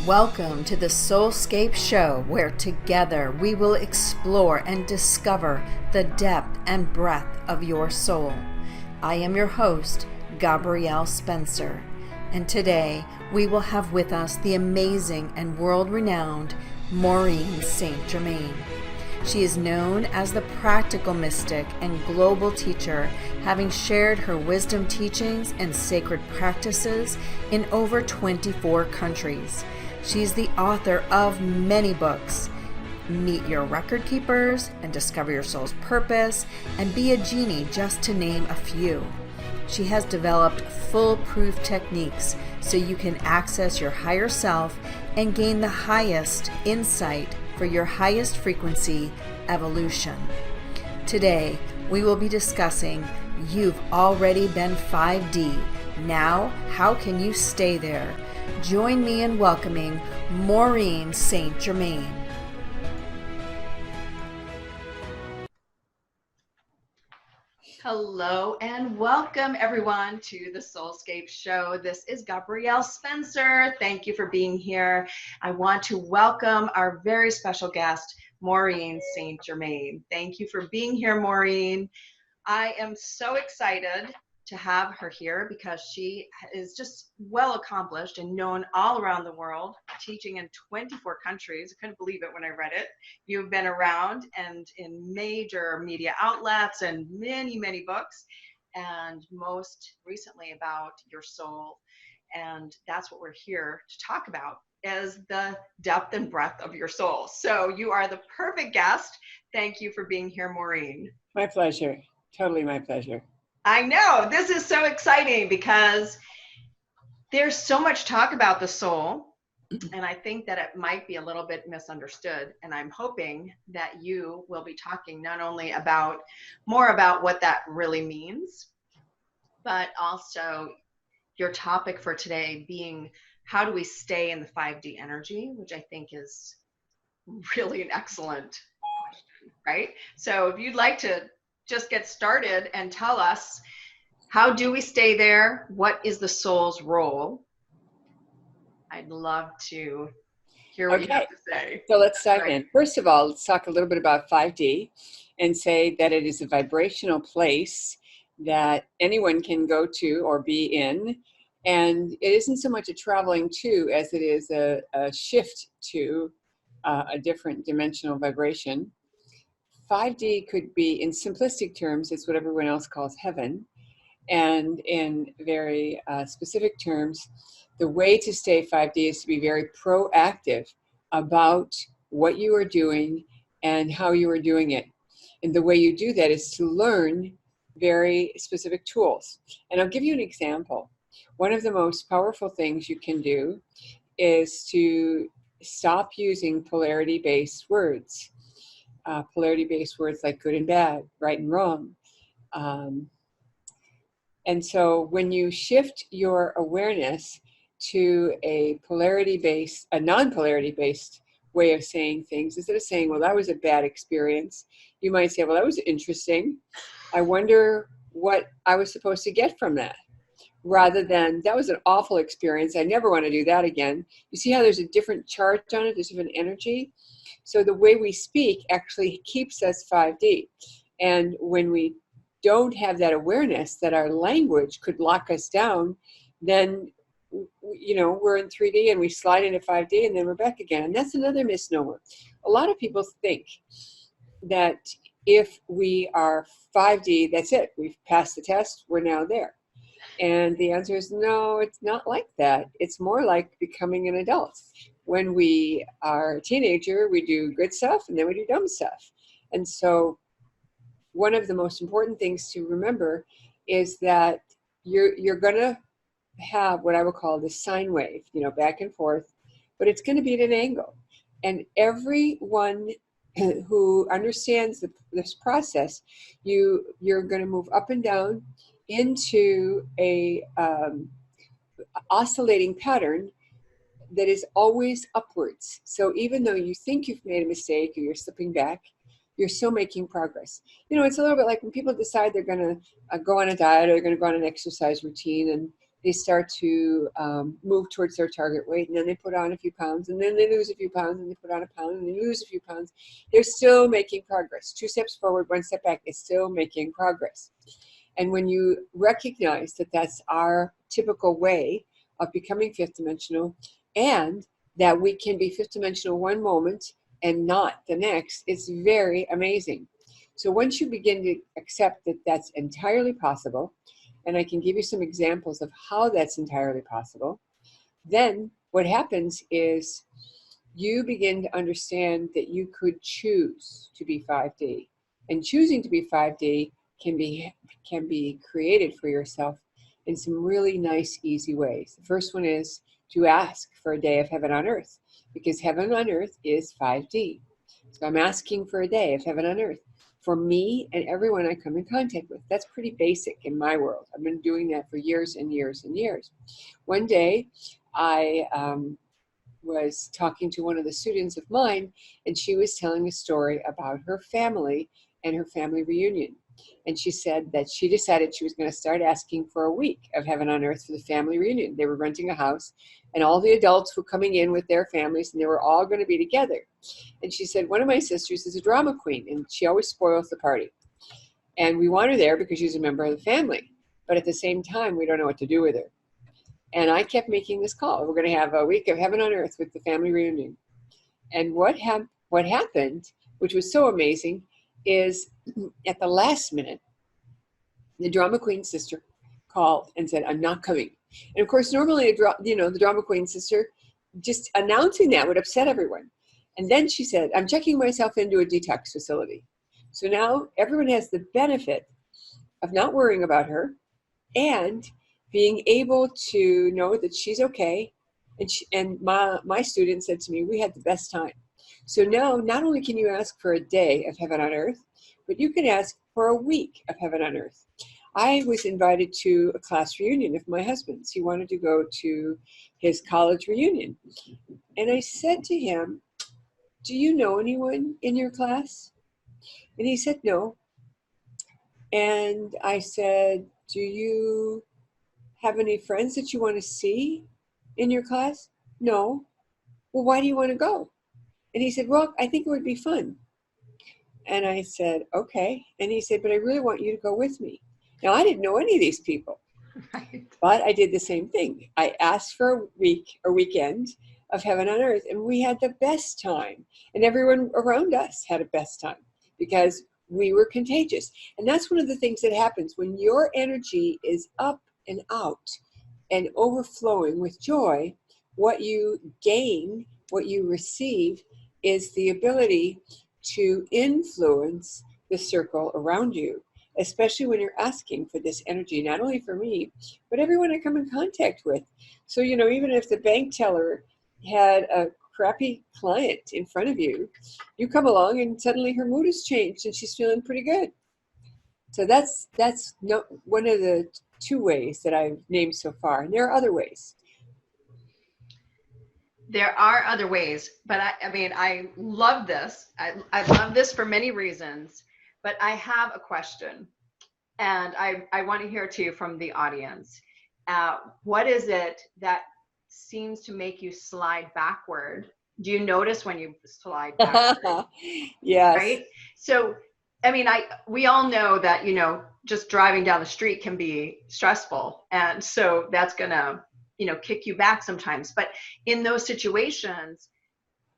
Welcome to the SoulScape Show, where together we will explore and discover the depth and breadth of your soul. I am your host, Gabrielle Spencer, and today we will have with us the amazing and world-renowned Maureen St. Germain. She is known as the practical mystic and global teacher, having shared her wisdom teachings and sacred practices in over 24 countries. She is the author of many books: Meet Your Record Keepers and Discover Your Soul's Purpose, and Be a Genie, just to name a few. She has developed foolproof techniques so you can access your higher self and gain the highest insight for your highest frequency evolution. Today, we will be discussing You've Already Been 5D. Now, how can you stay there? Join me in welcoming Maureen St. Germain. Hello and welcome everyone to the SoulScape Show. This is Gabrielle Spencer. Thank you for being here. I want to welcome our very special guest, Maureen St. Germain. Thank you for being here, Maureen. I am so excited to have her here because she is just well accomplished and known all around the world, teaching in 24 countries. I couldn't believe it when I read it. You've been around and in major media outlets and many, many books, and most recently about your soul. And that's what we're here to talk about, is the depth and breadth of your soul. So you are the perfect guest. Thank you for being here, Maureen. My pleasure. Totally my pleasure. I know, this is so exciting because there's so much talk about the soul, and I think that it might be a little bit misunderstood, and I'm hoping that you will be talking not only about more about what that really means, but also your topic for today being how do we stay in the 5D energy, which I think is really an excellent question, right? So if you'd like to just get started and tell us, how do we stay there? What is the soul's role? I'd love to hear what you have to say. So let's dive in. First of all, let's talk a little bit about 5D and say that it is a vibrational place that anyone can go to or be in. And it isn't so much a traveling to as it is a shift to a different dimensional vibration. 5D could be, in simplistic terms, it's what everyone else calls heaven. And in very specific terms, the way to stay 5D is to be very proactive about what you are doing and how you are doing it. And the way you do that is to learn very specific tools. And I'll give you an example. One of the most powerful things you can do is to stop using polarity-based words. Polarity-based words like good and bad, right and wrong. And so when you shift your awareness to a non-polarity-based way of saying things, instead of saying, well, that was a bad experience, you might say, well, that was interesting. I wonder what I was supposed to get from that. Rather than, that was an awful experience, I never want to do that again. You see how there's a different charge on it, there's different energy? So the way we speak actually keeps us 5D. And when we don't have that awareness that our language could lock us down, then we're in 3D and we slide into 5D and then we're back again. And that's another misnomer. A lot of people think that if we are 5D, that's it. We've passed the test, we're now there. And the answer is no, it's not like that. It's more like becoming an adult. When we are a teenager, we do good stuff and then we do dumb stuff. And so one of the most important things to remember is that you're going to have what I would call the sine wave, back and forth, but it's going to be at an angle. And everyone who understands this process, you're going to move up and down into a oscillating pattern that is always upwards. So even though you think you've made a mistake or you're slipping back, you're still making progress. It's a little bit like when people decide they're going to go on a diet or they're going to go on an exercise routine, and they start to move towards their target weight, and then they put on a few pounds, and then they lose a few pounds, and they put on a pound, and they lose a few pounds. They're still making progress. 2 steps forward, 1 step back. It's still making progress. And when you recognize that that's our typical way of becoming fifth dimensional, and that we can be fifth dimensional one moment and not the next, it's very amazing. So once you begin to accept that that's entirely possible, and I can give you some examples of how that's entirely possible, then what happens is you begin to understand that you could choose to be 5D. And choosing to be 5D can be created for yourself in some really nice, easy ways. The first one is to ask for a day of heaven on earth, because heaven on earth is 5D. So I'm asking for a day of heaven on earth for me and everyone I come in contact with. That's pretty basic in my world. I've been doing that for years and years and years. One day, I was talking to one of the students of mine, and she was telling a story about her family and her family reunion. And she said that she decided she was going to start asking for a week of heaven on earth for the family reunion. They were renting a house, and all the adults were coming in with their families, and they were all going to be together. And she said, one of my sisters is a drama queen, and she always spoils the party. And we want her there because she's a member of the family. But at the same time, we don't know what to do with her. And I kept making this call. We're going to have a week of heaven on earth with the family reunion. And what happened, which was so amazing, is at the last minute, the drama queen sister called and said, I'm not coming. And of course, normally, the drama queen sister, just announcing that would upset everyone. And then she said, I'm checking myself into a detox facility. So now everyone has the benefit of not worrying about her and being able to know that she's okay. And my student said to me, we had the best time. So now not only can you ask for a day of heaven on earth, but you can ask for a week of heaven on earth. I was invited to a class reunion of my husband's. He wanted to go to his college reunion. And I said to him, do you know anyone in your class? And he said, no. And I said, do you have any friends that you want to see in your class? No. Well, why do you want to go? And he said, well, I think it would be fun. And I said, okay. And he said, but I really want you to go with me. Now, I didn't know any of these people, Right. but I did the same thing. I asked for a week or weekend of heaven on earth, and we had the best time. And everyone around us had a best time because we were contagious. And that's one of the things that happens when your energy is up and out and overflowing with joy. What you gain, what you receive, is the ability to influence the circle around you, especially when you're asking for this energy, not only for me, but everyone I come in contact with. So, even if the bank teller had a crappy client in front of you, you come along and suddenly her mood has changed and she's feeling pretty good. So that's one of the 2 ways that I've named so far. And there are other ways. There are other ways, but I love this. I love this for many reasons, but I have a question, and I want to hear too from the audience. What is it that seems to make you slide backward? Do you notice when you slide backward? Yes. Right? So, we all know that, just driving down the street can be stressful. And so that's going to, kick you back sometimes. But in those situations,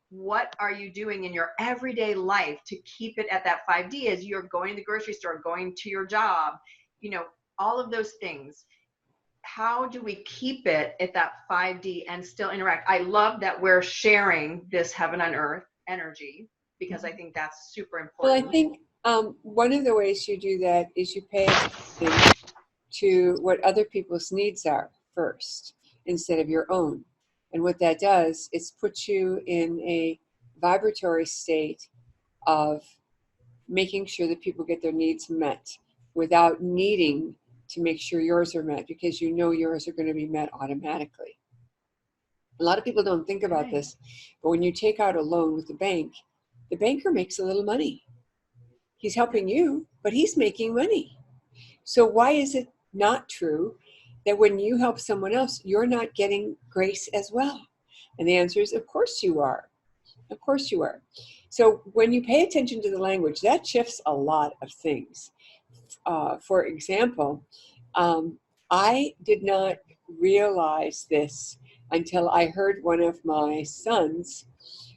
what are you doing in your everyday life to keep it at that 5D as you're going to the grocery store, going to your job, all of those things? How do we keep it at that 5D and still interact? I love that we're sharing this heaven on earth energy, because I think that's super important. Well, I think one of the ways you do that is you pay attention to what other people's needs are first instead of your own. And what that does is put you in a vibratory state of making sure that people get their needs met without needing to make sure yours are met, because yours are going to be met automatically. A lot of people don't think about this, but when you take out a loan with the banker makes a little money. He's helping you, but he's making money. So why is it not true that when you help someone else, you're not getting grace as well? And the answer is, of course you are. Of course you are. So when you pay attention to the language, that shifts a lot of things. For example, I did not realize this until I heard one of my sons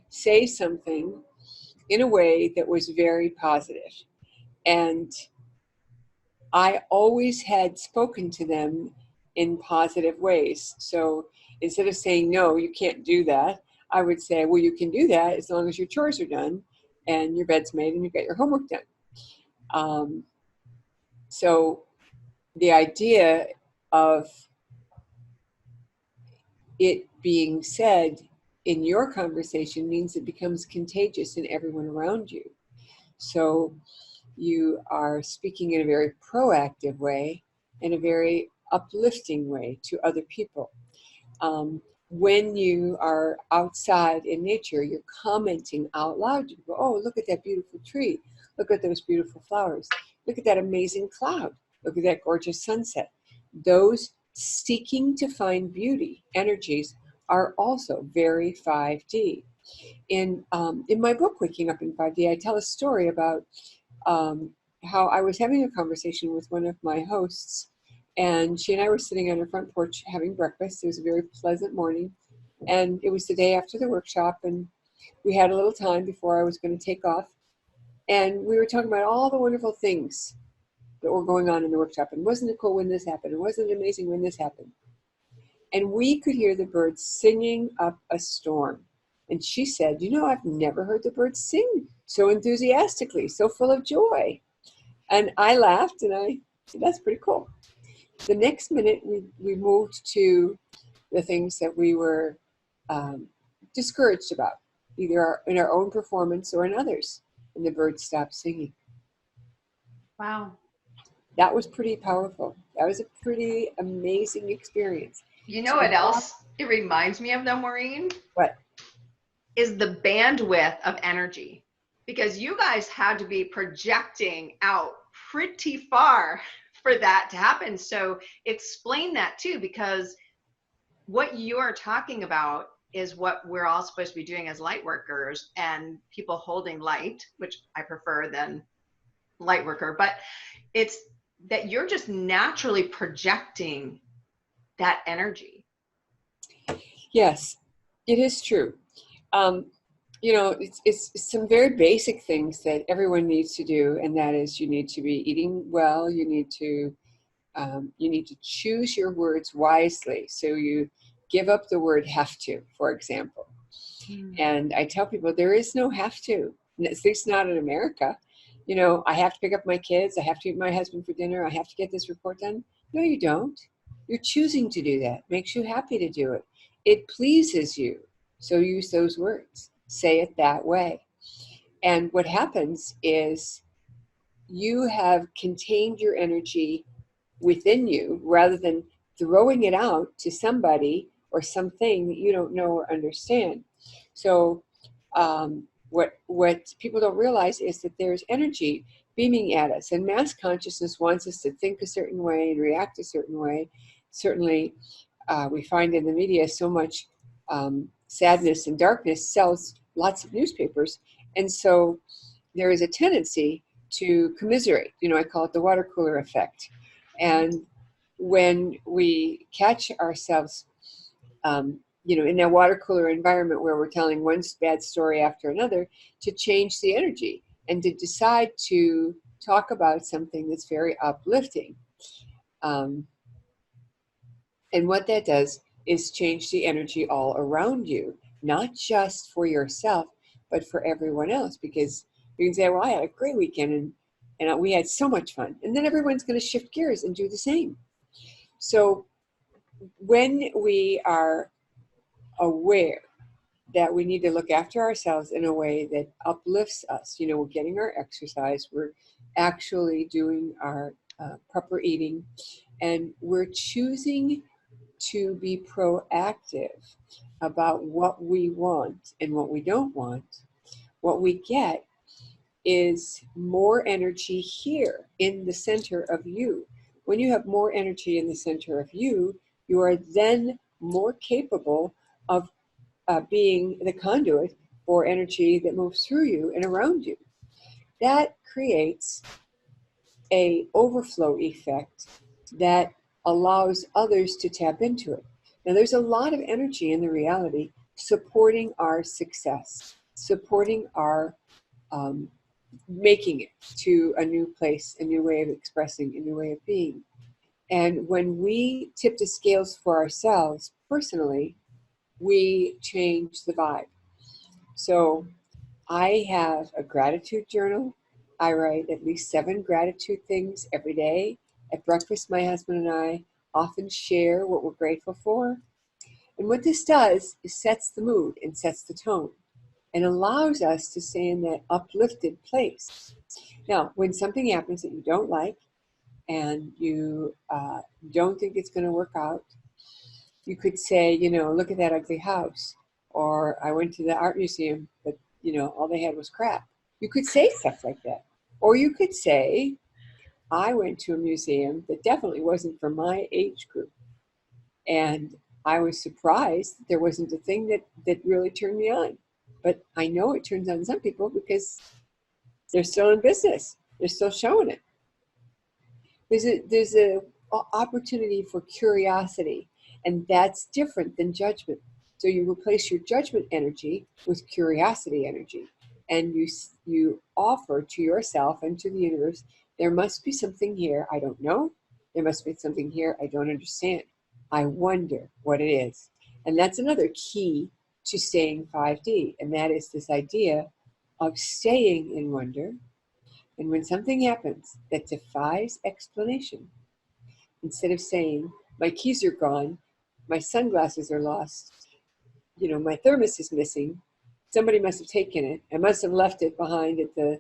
say something in a way that was very positive. And I always had spoken to them in positive ways. So instead of saying, no, you can't do that, I would say, well, you can do that as long as your chores are done and your bed's made and you get your homework done. So the idea of it being said in your conversation means it becomes contagious in everyone around you. So you are speaking in a very proactive way, in a very uplifting way to other people. When you are outside in nature, you're commenting out loud. You go, oh, look at that beautiful tree. Look at those beautiful flowers. Look at that amazing cloud. Look at that gorgeous sunset. Those seeking to find beauty energies are also very 5D. In my book, Waking Up in 5D, I tell a story about how I was having a conversation with one of my hosts, and she and I were sitting on her front porch having breakfast. It was a very pleasant morning, and it was the day after the workshop, and we had a little time before I was going to take off, and we were talking about all the wonderful things that were going on in the workshop, and wasn't it cool when this happened, and wasn't it amazing when this happened? And we could hear the birds singing up a storm. And she said, you know, I've never heard the birds sing so enthusiastically, so full of joy. And I laughed, and I said, that's pretty cool. The next minute, we moved to the things that we were discouraged about, either in our own performance or in others. And the birds stopped singing. Wow. That was pretty powerful. That was a pretty amazing experience. You know what else it reminds me of, though, Maureen? What? Is the bandwidth of energy. Because you guys had to be projecting out pretty far for that to happen. So explain that too, because what you're talking about is what we're all supposed to be doing as light workers and people holding light, which I prefer than light worker, but it's that you're just naturally projecting that energy. Yes, it is true. You know, it's some very basic things that everyone needs to do, and that is you need to be eating well. You need to choose your words wisely. So you give up the word have to, for example. And I tell people there is no have to, at least not in America. You know, I have to pick up my kids. I have to meet my husband for dinner. I have to get this report done. No, you don't. You're choosing to do that. Makes you happy to do it. It pleases you. So use those words. Say it that way. And what happens is you have contained your energy within you rather than throwing it out to somebody or something that you don't know or understand. So what people don't realize is that there's energy beaming at us, and mass consciousness wants us to think a certain way and react a certain way. Certainly, we find in the media so much sadness and darkness sells lots of newspapers, and so there is a tendency to commiserate. You know, I call it the water cooler effect. And when we catch ourselves, you know, in that water cooler environment where we're telling one bad story after another, to change the energy and to decide to talk about something that's very uplifting. And what that does is change the energy all around you, not just for yourself, but for everyone else. Because you can say, well, I had a great weekend and we had so much fun. And then everyone's going to shift gears and do the same. So when we are aware that we need to look after ourselves in a way that uplifts us, you know, we're getting our exercise, we're actually doing our proper eating, and we're choosing to be proactive about what we want and what we don't want, what we get is more energy here in the center of you. When you have more energy in the center of you, you are then more capable of being the conduit for energy that moves through you and around you. That creates a overflow effect that allows others to tap into it. Now, there's a lot of energy in the reality supporting our success, supporting our making it to a new place, a new way of expressing, a new way of being. And when we tip the scales for ourselves personally, we change the vibe. So I have a gratitude journal. I write at least 7 gratitude things every day. At breakfast, my husband and I often share what we're grateful for. And what this does is sets the mood and sets the tone and allows us to stay in that uplifted place. Now, when something happens that you don't like and you don't think it's going to work out, you could say, look at that ugly house. Or I went to the art museum, but, all they had was crap. You could say stuff like that. Or you could say, I went to a museum that definitely wasn't for my age group. And I was surprised that there wasn't a thing that really turned me on. But I know it turns on some people because they're still in business. They're still showing it. There's a opportunity for curiosity, and that's different than judgment. So you replace your judgment energy with curiosity energy, and you offer to yourself and to the universe, there must be something here I don't know. There must be something here I don't understand. I wonder what it is. And that's another key to staying 5D, and that is this idea of staying in wonder. And when something happens that defies explanation, instead of saying, my keys are gone, my sunglasses are lost, my thermos is missing, somebody must have taken it, I must have left it behind at the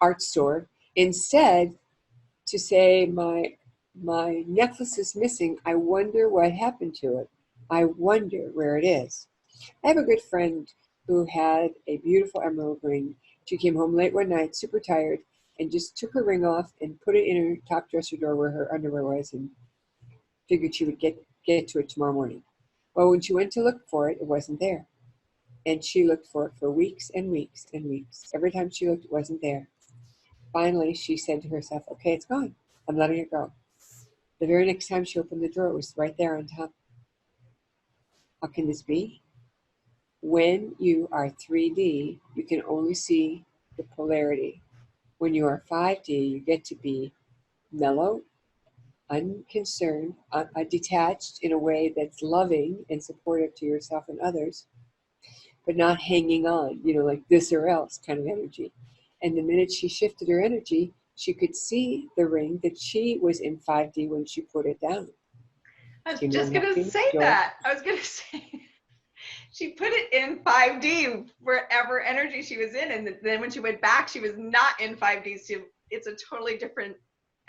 art store. Instead, to say, my necklace is missing, I wonder what happened to it. I wonder where it is. I have a good friend who had a beautiful emerald ring. She came home late one night, super tired, and just took her ring off and put it in her top dresser drawer where her underwear was, and figured she would get to it tomorrow morning. Well, when she went to look for it, it wasn't there. And she looked for it for weeks and weeks and weeks. Every time she looked, it wasn't there. Finally, she said to herself, okay, it's gone. I'm letting it go. The very next time she opened the drawer, it was right there on top. How can this be? When you are 3D, you can only see the polarity. When you are 5D, you get to be mellow, unconcerned, detached in a way that's loving and supportive to yourself and others, but not hanging on, like this or else kind of energy. And the minute she shifted her energy, she could see the ring that she was in 5D when she put it down. I was just going to say that. I was going to say, she put it in 5D, wherever energy she was in. And then when she went back, she was not in 5D. So it's a totally different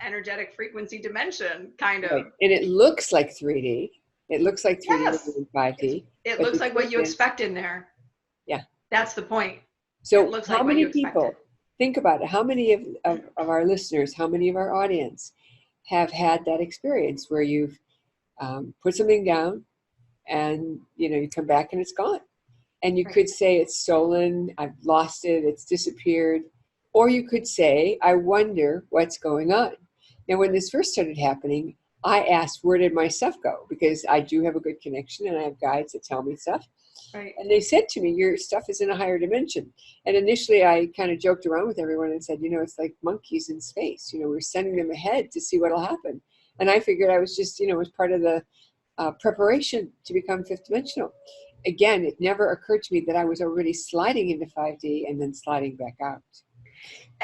energetic frequency dimension, kind of. Right. And it looks like 3D. It looks like 3D Yes. in 5D. It looks like what you expect in there. Yeah. That's the point. So it looks how like many what you people, expected. think about it, how many of our listeners, how many of our audience have had that experience where you've put something down and, you come back and it's gone. And you could say it's stolen, I've lost it, it's disappeared. Or you could say, I wonder what's going on. Now, when this first started happening, I asked, where did my stuff go? Because I do have a good connection and I have guides that tell me stuff. Right. And they said to me, your stuff is in a higher dimension. And initially I kind of joked around with everyone and said, it's like monkeys in space. We're sending them ahead to see what'll happen. And I figured I was just, it was part of the preparation to become fifth dimensional. Again, it never occurred to me that I was already sliding into 5D and then sliding back out.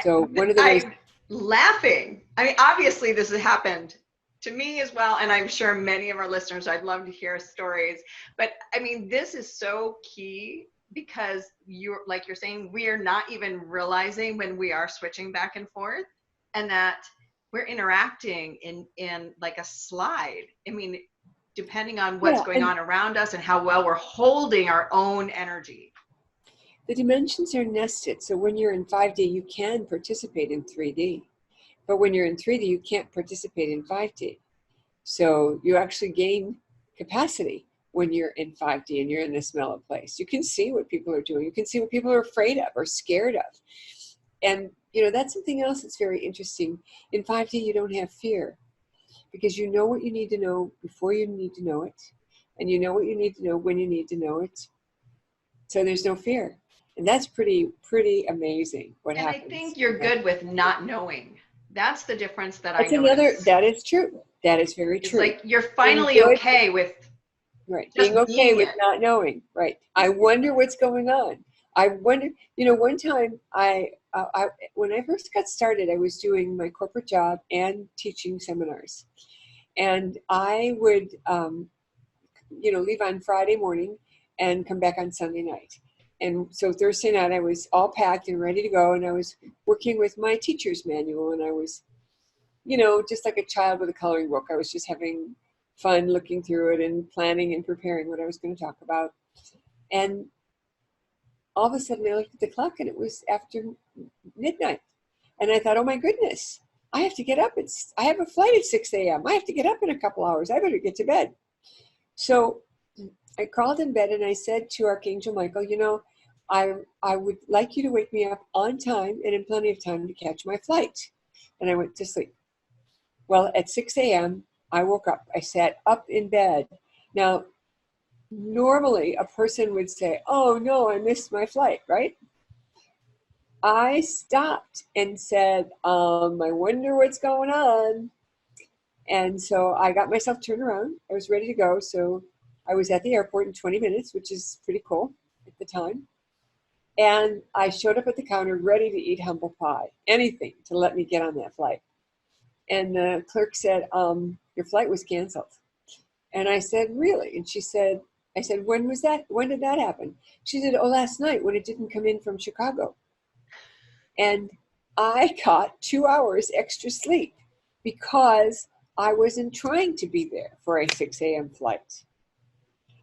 So one of the ways... I'm laughing. I mean, obviously this has happened to me as well, and I'm sure many of our listeners, I'd love to hear stories. But I mean, this is so key because you're saying, we are not even realizing when we are switching back and forth, and that we're interacting in like a slide. I mean, depending on what's going on around us and how well we're holding our own energy. The dimensions are nested. So when you're in 5D, you can participate in 3D. But when you're in 3D, you can't participate in 5D. So you actually gain capacity when you're in 5D and you're in this mellow place. You can see what people are doing. You can see what people are afraid of or scared of. And, that's something else that's very interesting. In 5D, you don't have fear because you know what you need to know before you need to know it. And you know what you need to know when you need to know it. So there's no fear. And that's pretty amazing what happens. And I think you're good with not knowing. That's the difference that that's I noticed. that is true. That is very true. It's like you're finally okay with being okay with not knowing. Right. I wonder what's going on. I wonder, one time when I first got started, I was doing my corporate job and teaching seminars. And I would, leave on Friday morning and come back on Sunday night. And so Thursday night I was all packed and ready to go. And I was working with my teacher's manual. And I was, just like a child with a coloring book. I was just having fun looking through it and planning and preparing what I was going to talk about. And all of a sudden I looked at the clock and it was after midnight. And I thought, oh my goodness, I have to get up. I have a flight at 6 a.m. I have to get up in a couple hours. I better get to bed. So I crawled in bed and I said to Archangel Michael, I would like you to wake me up on time and in plenty of time to catch my flight. And I went to sleep. Well, at 6 a.m., I woke up. I sat up in bed. Now, normally a person would say, oh no, I missed my flight, right? I stopped and said, I wonder what's going on. And so I got myself turned around. I was ready to go. So I was at the airport in 20 minutes, which is pretty cool at the time. And I showed up at the counter ready to eat humble pie, anything to let me get on that flight. And the clerk said, your flight was canceled. And I said, really? And I said, when was that? When did that happen? She said, oh, last night when it didn't come in from Chicago. And I got 2 hours extra sleep because I wasn't trying to be there for a 6 a.m. flight.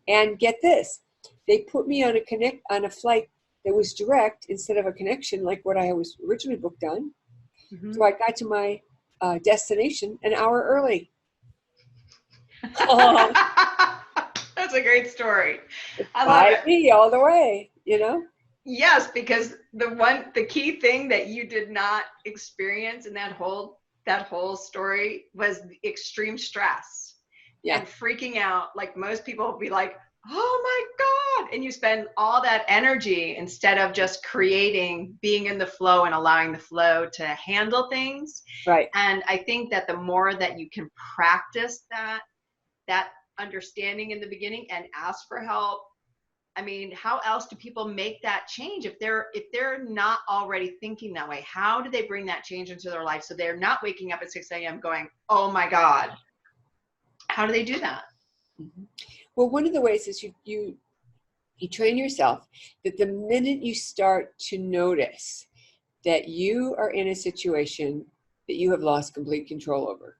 And get this, they put me on a flight that was direct instead of a connection like what I was originally booked on. Mm-hmm. So I got to my destination an hour early. That's a great story. I love it. All the way, Yes, because the key thing that you did not experience in that whole story was the extreme stress and freaking out. Like most people would be like, oh my God. And you spend all that energy instead of just being in the flow and allowing the flow to handle things. Right. And I think that the more that you can practice that understanding in the beginning and ask for help, I mean, how else do people make that change if they're not already thinking that way? How do they bring that change into their life so they're not waking up at 6 a.m. going, oh my God? How do they do that? Mm-hmm. Well, one of the ways is you train yourself that the minute you start to notice that you are in a situation that you have lost complete control over.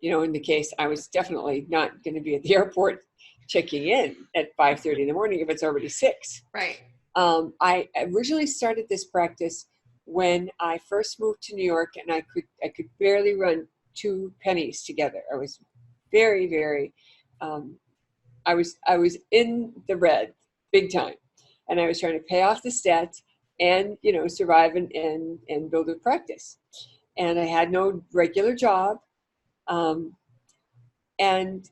In the case, I was definitely not going to be at the airport checking in at 5:30 in the morning if it's already 6. Right. I originally started this practice when I first moved to New York, and I could barely run 2 pennies together. I was very, very, I was in the red big time, and I was trying to pay off this debt and, survive and build a practice. And I had no regular job. And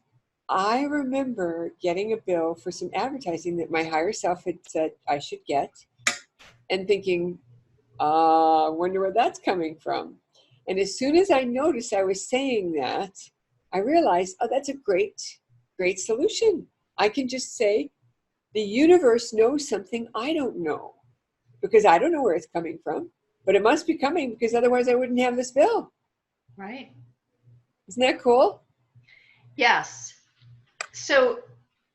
I remember getting a bill for some advertising that my higher self had said I should get and thinking, I wonder where that's coming from. And as soon as I noticed I was saying that, I realized, oh, that's a great solution. I can just say, the universe knows something I don't know because I don't know where it's coming from, but it must be coming because otherwise I wouldn't have this bill. Right. Isn't that cool? Yes. So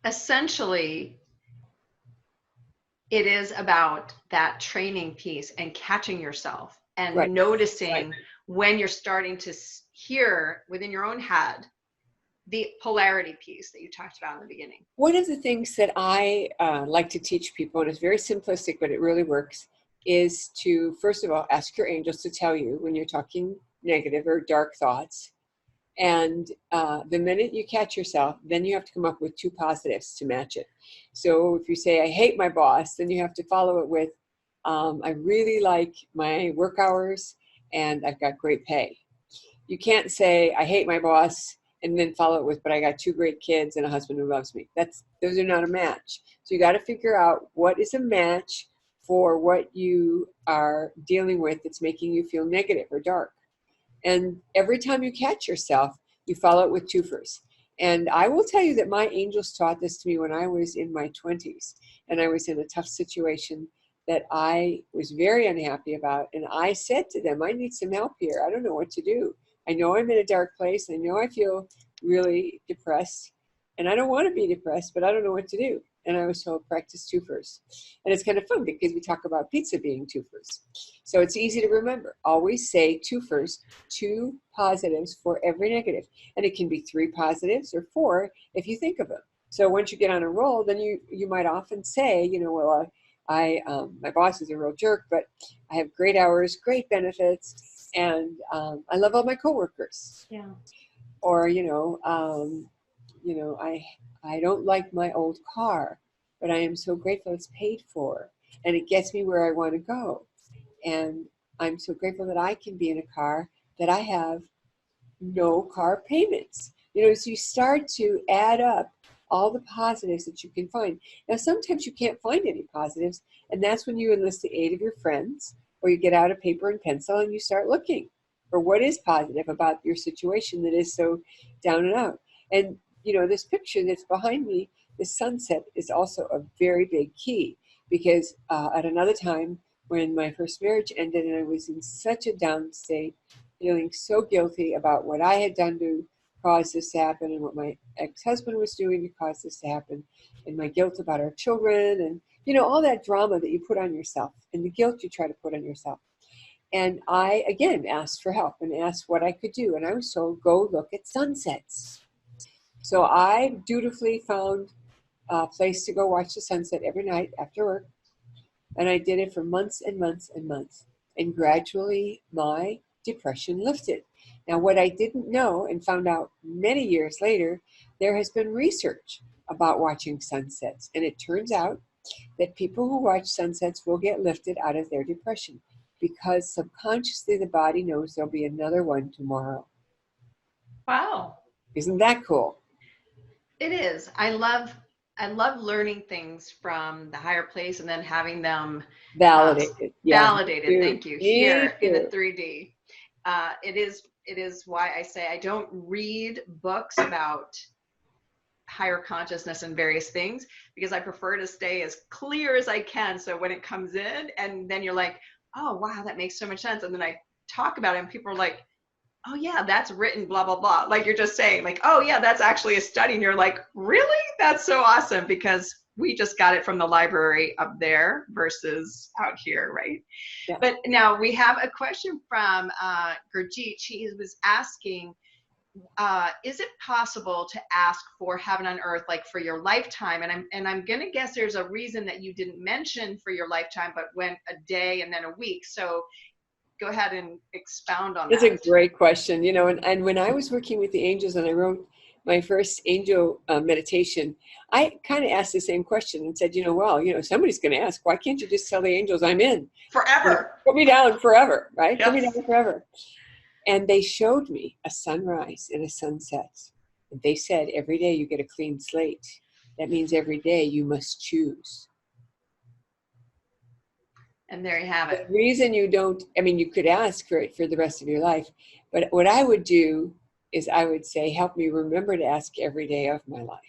essentially, it is about that training piece and catching yourself and noticing when you're starting to hear within your own head the polarity piece that you talked about in the beginning. One of the things that I like to teach people, and it's very simplistic, but it really works, is to, first of all, ask your angels to tell you when you're talking negative or dark thoughts. And the minute you catch yourself, then you have to come up with 2 positives to match it. So if you say, I hate my boss, then you have to follow it with, I really like my work hours and I've got great pay. You can't say, I hate my boss, and then follow it with, but I got 2 great kids and a husband who loves me. Those are not a match. So you got to figure out what is a match for what you are dealing with that's making you feel negative or dark. And every time you catch yourself, you follow it with twofers. And I will tell you that my angels taught this to me when I was in my 20s. And I was in a tough situation that I was very unhappy about. And I said to them, I need some help here. I don't know what to do. I know I'm in a dark place. I know I feel really depressed. And I don't want to be depressed, but I don't know what to do. And I was told, practice twofers. And it's kind of fun because we talk about pizza being twofers. So it's easy to remember. Always say twofers, 2 positives for every negative. And it can be 3 positives or 4 if you think of them. So once you get on a roll, then you might often say, well, my boss is a real jerk, but I have great hours, great benefits, and I love all my coworkers. Yeah. Or, I don't like my old car, but I am so grateful it's paid for and it gets me where I want to go. And I'm so grateful that I can be in a car that I have no car payments. So you start to add up all the positives that you can find. Now, sometimes you can't find any positives, and that's when you enlist the aid of your friends, or you get out a paper and pencil and you start looking for what is positive about your situation that is so down and out. And this picture that's behind me, the sunset, is also a very big key, because at another time when my first marriage ended and I was in such a down state, feeling so guilty about what I had done to cause this to happen and what my ex-husband was doing to cause this to happen, and my guilt about our children, and all that drama that you put on yourself and the guilt you try to put on yourself. And I, again, asked for help and asked what I could do. And I was told, go look at sunsets. So I dutifully found a place to go watch the sunset every night after work. And I did it for months and months and months. And gradually my depression lifted. Now, what I didn't know and found out many years later, there has been research about watching sunsets. And it turns out that people who watch sunsets will get lifted out of their depression, because subconsciously the body knows there'll be another one tomorrow. Wow. Isn't that cool? It is. I love learning things from the higher place and then having them Validated. Validated. Thank you. Here in the 3D. It is why I say I don't read books about higher consciousness and various things, because I prefer to stay as clear as I can. So when it comes in and then you're like, oh, wow, that makes so much sense. And then I talk about it and people are like, oh yeah, that's written, blah, blah, blah. Like you're just saying like, oh yeah, that's actually a study. And you're like, really? That's so awesome, because we just got it from the library up there versus out here, right? Yeah. But now we have a question from Gurjeet. She was asking, is it possible to ask for heaven on earth, like for your lifetime? And I'm gonna guess there's a reason that you didn't mention for your lifetime, but went a day and then a week. So go ahead and expound on that. That's a great question. And when I was working with the angels and I wrote my first angel meditation, I kind of asked the same question and said, somebody's going to ask, why can't you just tell the angels I'm in? Forever. Put me down forever, right? Yes. Put me down forever. And they showed me a sunrise and a sunset. And they said, every day you get a clean slate. That means every day you must choose. And there you have it. The reason you don't, you could ask for it for the rest of your life, but what I would do is I would say, help me remember to ask every day of my life.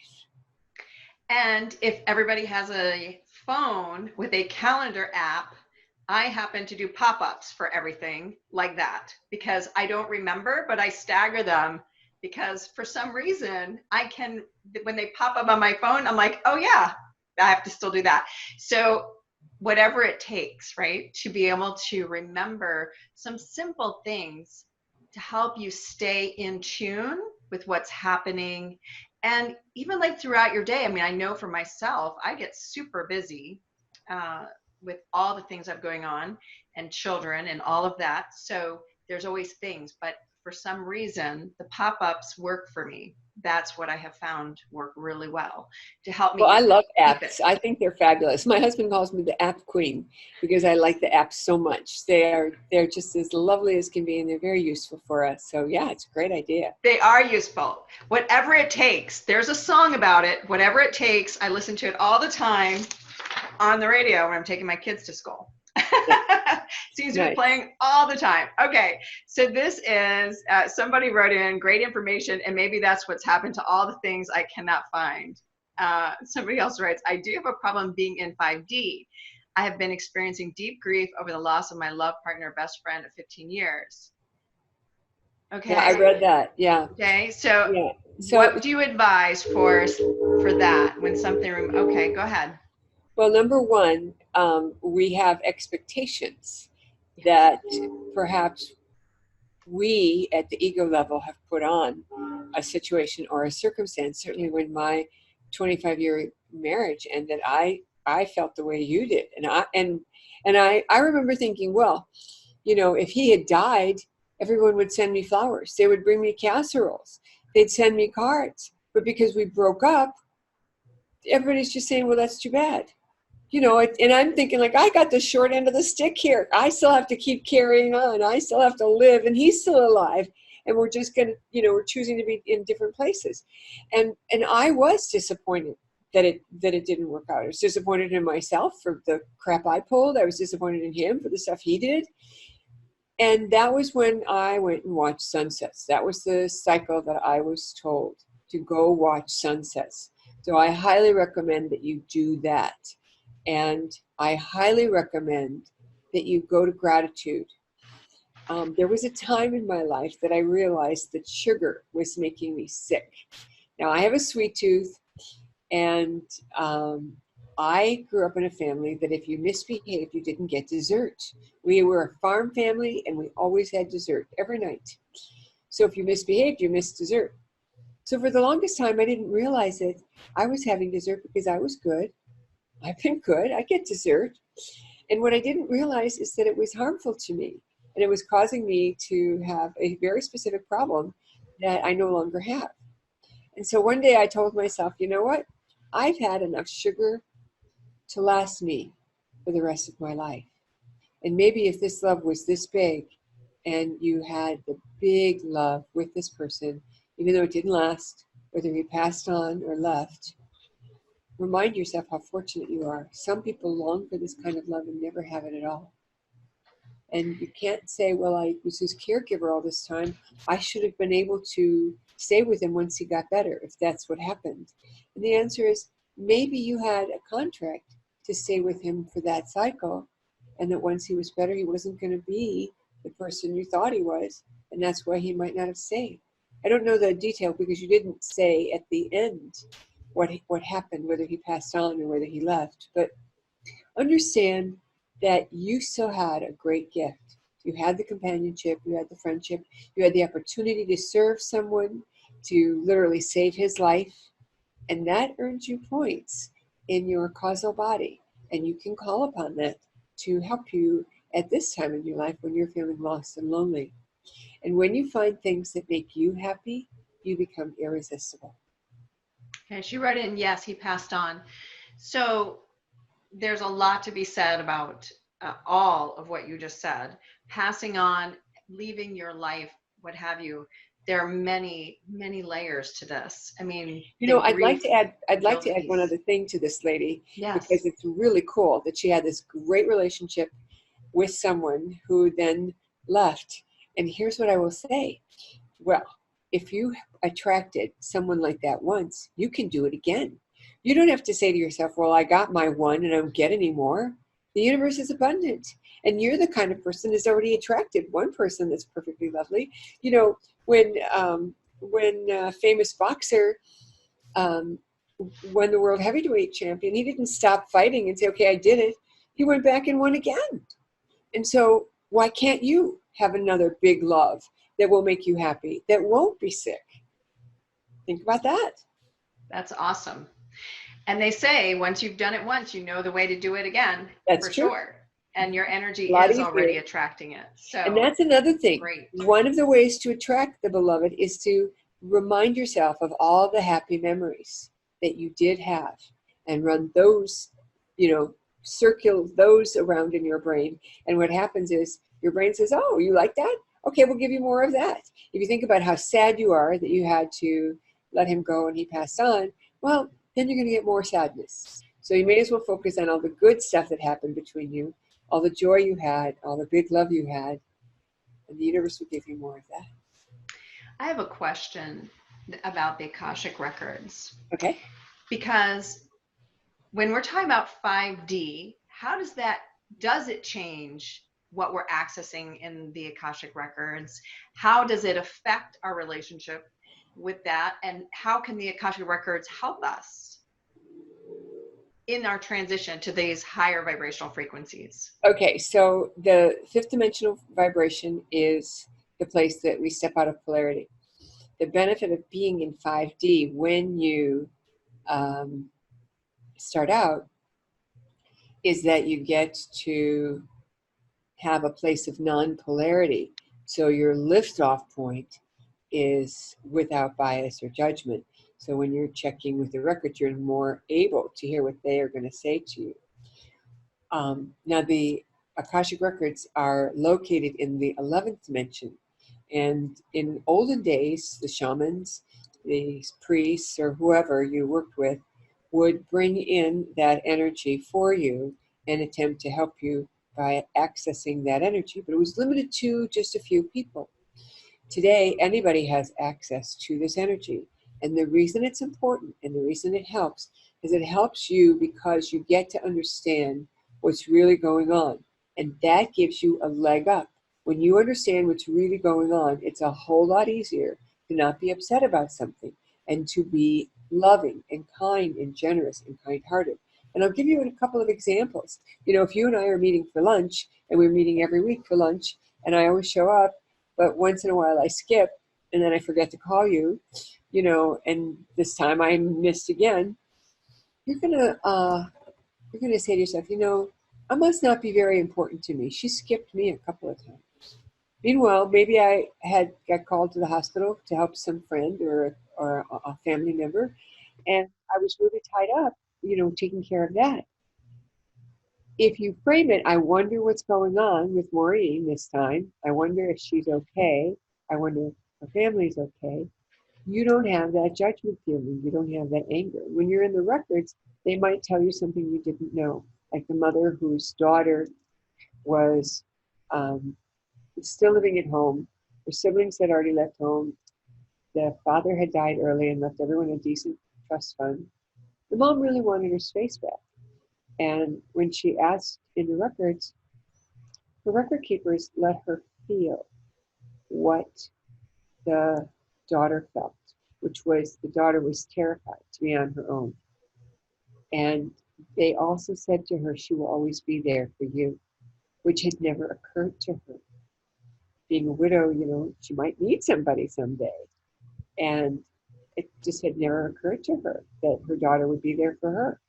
And if everybody has a phone with a calendar app, I happen to do pop-ups for everything like that, because I don't remember, but I stagger them, because for some reason when they pop up on my phone, I'm like, oh yeah, I have to still do that. So whatever it takes, right, to be able to remember some simple things to help you stay in tune with what's happening. And even like throughout your day, I know for myself, I get super busy with all the things that are going on and children and all of that. So there's always things, but for some reason, the pop-ups work for me. That's what I have found work really well to help me. Well, I love keep apps. it. I think they're fabulous. My husband calls me the app queen because I like the apps so much. They're just as lovely as can be, and they're very useful for us. So yeah, it's a great idea. They are useful. Whatever it takes. There's a song about it. Whatever it takes. I listen to it all the time on the radio when I'm taking my kids to school. Seems to be playing all the time. Okay, so this is somebody wrote in great information, and maybe that's what's happened to all the things I cannot find. Somebody else writes, I do have a problem being in 5D. I have been experiencing deep grief over the loss of my love partner, best friend of 15 years. Okay. Yeah, I read that. Yeah. Okay, so, yeah. So what do you advise for that when something? Okay, go ahead. Well, number one, we have expectations that perhaps we at the ego level have put on a situation or a circumstance. Certainly when my 25-year marriage ended, I felt the way you did. And I remember thinking, well, you know, if he had died, everyone would send me flowers. They would bring me casseroles. They'd send me cards. But because we broke up, everybody's just saying, well, that's too bad. You know, and I'm thinking, like, I got the short end of the stick here. I still have to keep carrying on. I still have to live, and he's still alive. And we're just going to, you know, we're choosing to be in different places. And I was disappointed that it didn't work out. I was disappointed in myself for the crap I pulled. I was disappointed in him for the stuff he did. And that was when I went and watched sunsets. That was the cycle that I was told to go watch sunsets. So I highly recommend that you do that. And I highly recommend that you go to gratitude. There was a time in my life that I realized that sugar was making me sick. Now, I have a sweet tooth, and I grew up in a family that if you misbehaved, you didn't get dessert. We were a farm family, and we always had dessert every night. So if you misbehaved, you missed dessert. So for the longest time, I didn't realize it. I was having dessert because I was good. I've been good. I get dessert. And what I didn't realize is that it was harmful to me. And it was causing me to have a very specific problem that I no longer have. And so one day I told myself, you know what? I've had enough sugar to last me for the rest of my life. And maybe if this love was this big and you had the big love with this person, even though it didn't last, whether he passed on or left, remind yourself how fortunate you are. Some people long for this kind of love and never have it at all. And you can't say, well, I was his caregiver all this time. I should have been able to stay with him once he got better, if that's what happened. And the answer is, maybe you had a contract to stay with him for that cycle, and that once he was better, he wasn't going to be the person you thought he was, and that's why he might not have stayed. I don't know the detail because you didn't say at the end what happened, whether he passed on or whether he left. But understand that you still had a great gift. You had the companionship, you had the friendship, you had the opportunity to serve someone, to literally save his life, and that earns you points in your causal body. And you can call upon that to help you at this time in your life when you're feeling lost and lonely. And when you find things that make you happy, you become irresistible. Okay, she wrote in, yes, he passed on. So there's a lot to be said about all of what you just said. Passing on, leaving your life, what have you. There are many, many layers to this. I mean, you know, I'd like to add one other thing to this lady, yes, because it's really cool that she had this great relationship with someone who then left. And here's what I will say. Well, if you attracted someone like that once, you can do it again. You don't have to say to yourself, well, I got my one and I don't get any more. The universe is abundant. And you're the kind of person that's already attracted one person that's perfectly lovely. You know, when famous boxer won the world heavyweight champion, he didn't stop fighting and say, okay, I did it. He went back and won again. And so why can't you have another big love that will make you happy, that won't be sick? Think about that. That's awesome. And they say once you've done it once, you know the way to do it again. That's for true. Sure. And your energy A lot is already easier. attracting it. So, And that's another thing. great. One of the ways to attract the beloved is to remind yourself of all the happy memories that you did have and run those, circle those around in your brain. And what happens is your brain says, oh, you like that? Okay, we'll give you more of that. If you think about how sad you are that you had to let him go and he passed on, well, then you're going to get more sadness. So you may as well focus on all the good stuff that happened between you, all the joy you had, all the big love you had, and the universe will give you more of that. I have a question about the Akashic records. Okay. Because when we're talking about 5D, how does it change what we're accessing in the Akashic records? How does it affect our relationship with that? And how can the Akashic records help us in our transition to these higher vibrational frequencies? Okay, so the fifth dimensional vibration is the place that we step out of polarity. The benefit of being in 5D when you start out is that you get to have a place of non-polarity. So your liftoff point is without bias or judgment. So when you're checking with the records, you're more able to hear what they are going to say to you. Now, the Akashic records are located in the 11th dimension. And in olden days, the shamans, the priests, or whoever you worked with would bring in that energy for you and attempt to help you by accessing that energy. But it was limited to just a few people. Today, anybody has access to this energy. And the reason it's important and the reason it helps is it helps you because you get to understand what's really going on. And that gives you a leg up. When you understand what's really going on, it's a whole lot easier to not be upset about something and to be loving and kind and generous and kind-hearted. And I'll give you a couple of examples. If you and I are meeting for lunch, and we're meeting every week for lunch, and I always show up, but once in a while I skip, and then I forget to call you, and this time I missed again, you're gonna say to yourself, I must not be very important to me. She skipped me a couple of times. Meanwhile, maybe I got called to the hospital to help some friend or a family member, and I was really tied up, taking care of that. If you frame it, I wonder what's going on with Maureen this time. I wonder if she's okay. I wonder if her family's okay. You don't have that judgment feeling. You don't have that anger. When you're in the records, they might tell you something you didn't know. Like the mother whose daughter was still living at home. Her siblings had already left home. The father had died early and left everyone a decent trust fund. The mom really wanted her space back. And when she asked in the records, the record keepers let her feel what the daughter felt, which was the daughter was terrified to be on her own. And they also said to her, she will always be there for you, which had never occurred to her. Being a widow, she might need somebody someday. And it just had never occurred to her that her daughter would be there for her.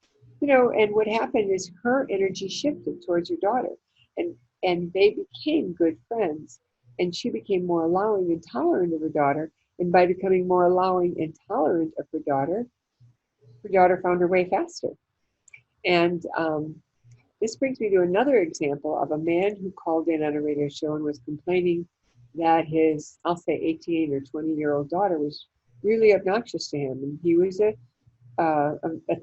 And what happened is her energy shifted towards her daughter, and they became good friends, and she became more allowing and tolerant of her daughter, and by becoming more allowing and tolerant of her daughter found her way faster. And this brings me to another example of a man who called in on a radio show and was complaining that his, I'll say 18 or 20-year-old daughter was really obnoxious to him, and he was a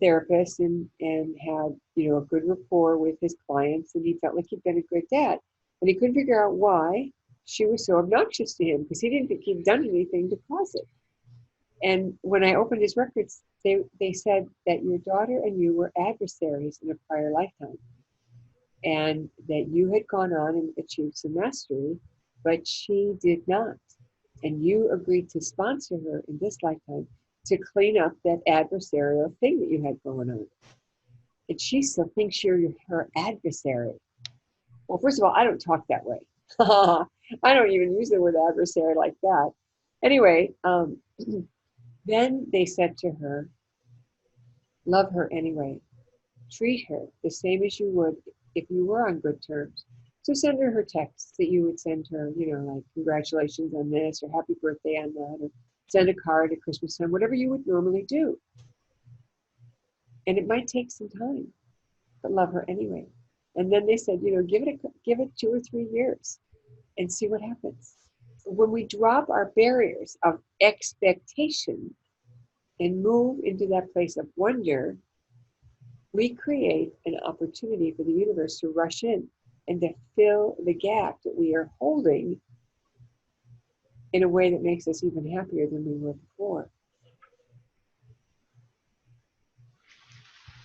therapist and had a good rapport with his clients, and he felt like he'd been a good dad, and he couldn't figure out why she was so obnoxious to him because he didn't think he'd done anything to cause it. And when I opened his records, they said that your daughter and you were adversaries in a prior lifetime, and that you had gone on and achieved some mastery, but she did not, and you agreed to sponsor her in this lifetime to clean up that adversarial thing that you had going on. And she still thinks you're her adversary. Well, first of all, I don't talk that way. I don't even use the word adversary like that. Anyway, then they said to her, love her anyway. Treat her the same as you would if you were on good terms. So send her texts that you would send her, like congratulations on this or happy birthday on that, or send a card at Christmas time, whatever you would normally do. And it might take some time, but love her anyway. And then they said, give it 2 or 3 years and see what happens. When we drop our barriers of expectation and move into that place of wonder, we create an opportunity for the universe to rush in and to fill the gap that we are holding in a way that makes us even happier than we were before.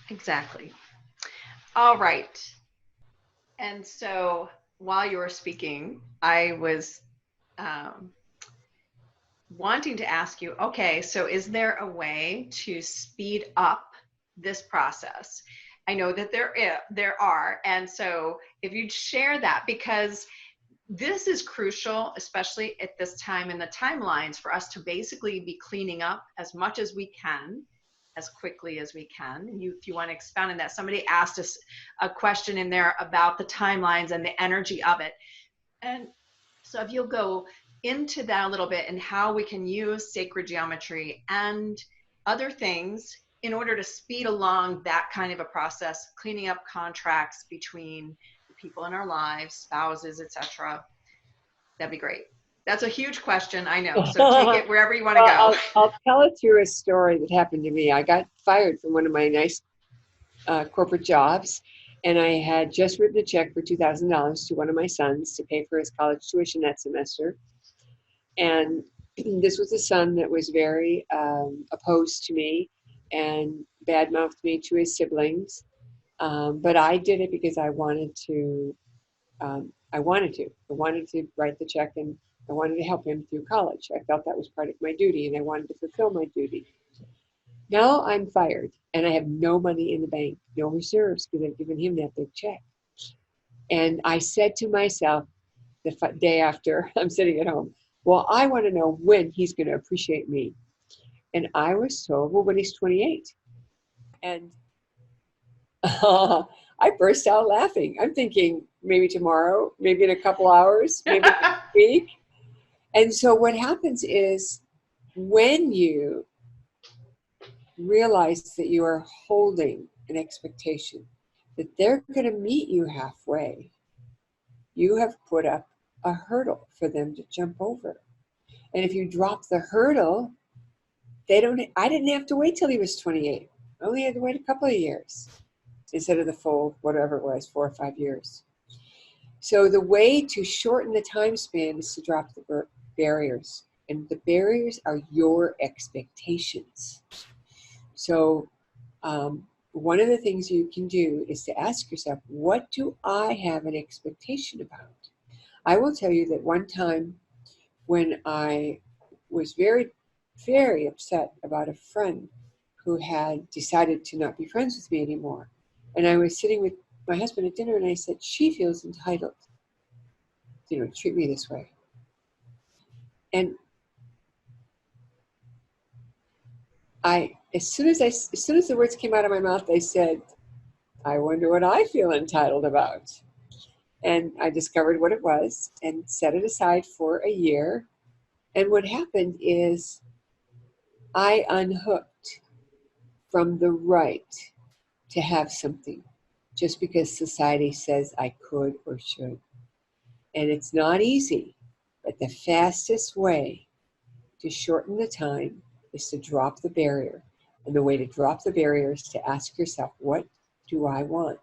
Exactly. All right. And so while you were speaking, I was wanting to ask you, okay, so is there a way to speed up this process? I know that there are. And so if you'd share that, because this is crucial, especially at this time in the timelines, for us to basically be cleaning up as much as we can, as quickly as we can. And if you want to expand on that, somebody asked us a question in there about the timelines and the energy of it. And so if you'll go into that a little bit and how we can use sacred geometry and other things in order to speed along that kind of a process, cleaning up contracts between the people in our lives, spouses, etc. That'd be great. That's a huge question, I know. So take it wherever you want to go. I'll tell it through a story that happened to me. I got fired from one of my nice corporate jobs, and I had just written a check for $2,000 to one of my sons to pay for his college tuition that semester. And this was a son that was very opposed to me and badmouthed me to his siblings. But I did it because I wanted to. I wanted to write the check, and I wanted to help him through college. I felt that was part of my duty, and I wanted to fulfill my duty. Now I'm fired, and I have no money in the bank, no reserves, because I've given him that big check. And I said to myself the day after, I'm sitting at home, well, I want to know when he's going to appreciate me. And I was told, well, when he's 28. And I burst out laughing. I'm thinking maybe tomorrow, maybe in a couple hours, maybe next week. And so what happens is when you realize that you are holding an expectation, that they're going to meet you halfway, you have put up a hurdle for them to jump over. And if you drop the hurdle, I didn't have to wait till he was 28. I only had to wait a couple of years instead of the full, whatever it was, 4 or 5 years. So the way to shorten the time span is to drop the barriers. And the barriers are your expectations. So one of the things you can do is to ask yourself, what do I have an expectation about? I will tell you that one time when I was very, very upset about a friend who had decided to not be friends with me anymore. And I was sitting with my husband at dinner, and I said, she feels entitled, to treat me this way. And as soon as the words came out of my mouth, I said, I wonder what I feel entitled about. And I discovered what it was and set it aside for a year. And what happened is I unhooked from the right to have something just because society says I could or should. And it's not easy, but the fastest way to shorten the time is to drop the barrier. And the way to drop the barrier is to ask yourself, what do I want?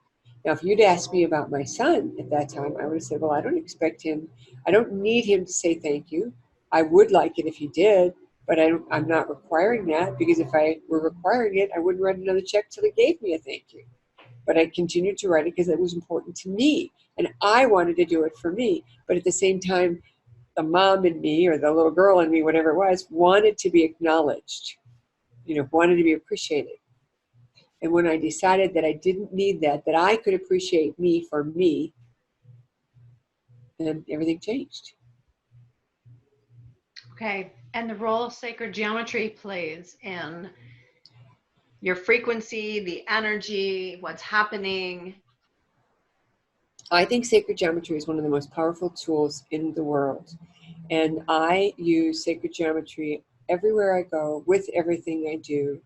Now, if you'd asked me about my son at that time, I would have said, well, I don't need him to say thank you. I would like it if he did, but I'm not requiring that, because if I were requiring it, I wouldn't write another check till he gave me a thank you. But I continued to write it because it was important to me, and I wanted to do it for me. But at the same time, the mom in me, or the little girl in me, whatever it was, wanted to be acknowledged, wanted to be appreciated. And when I decided that I didn't need that I could appreciate me for me, then everything changed. Okay. And the role sacred geometry plays in your frequency, the energy, what's happening. I think sacred geometry is one of the most powerful tools in the world. And I use sacred geometry everywhere I go, with everything I do.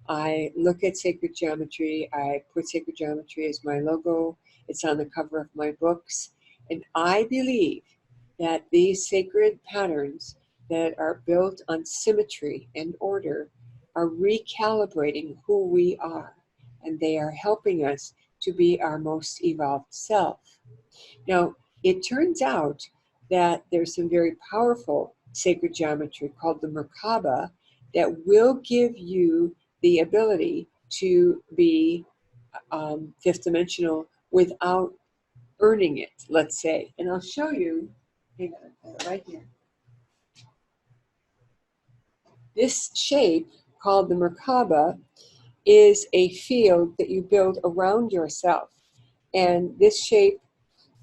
I look at sacred geometry. I put sacred geometry as my logo. It's on the cover of my books. And I believe that these sacred patterns that are built on symmetry and order are recalibrating who we are. And they are helping us to be our most evolved self. Now, it turns out that there's some very powerful sacred geometry called the Merkaba that will give you the ability to be fifth dimensional without earning it, let's say. And I'll show you, hang on, I have it right here. This shape called the Merkaba is a field that you build around yourself. And this shape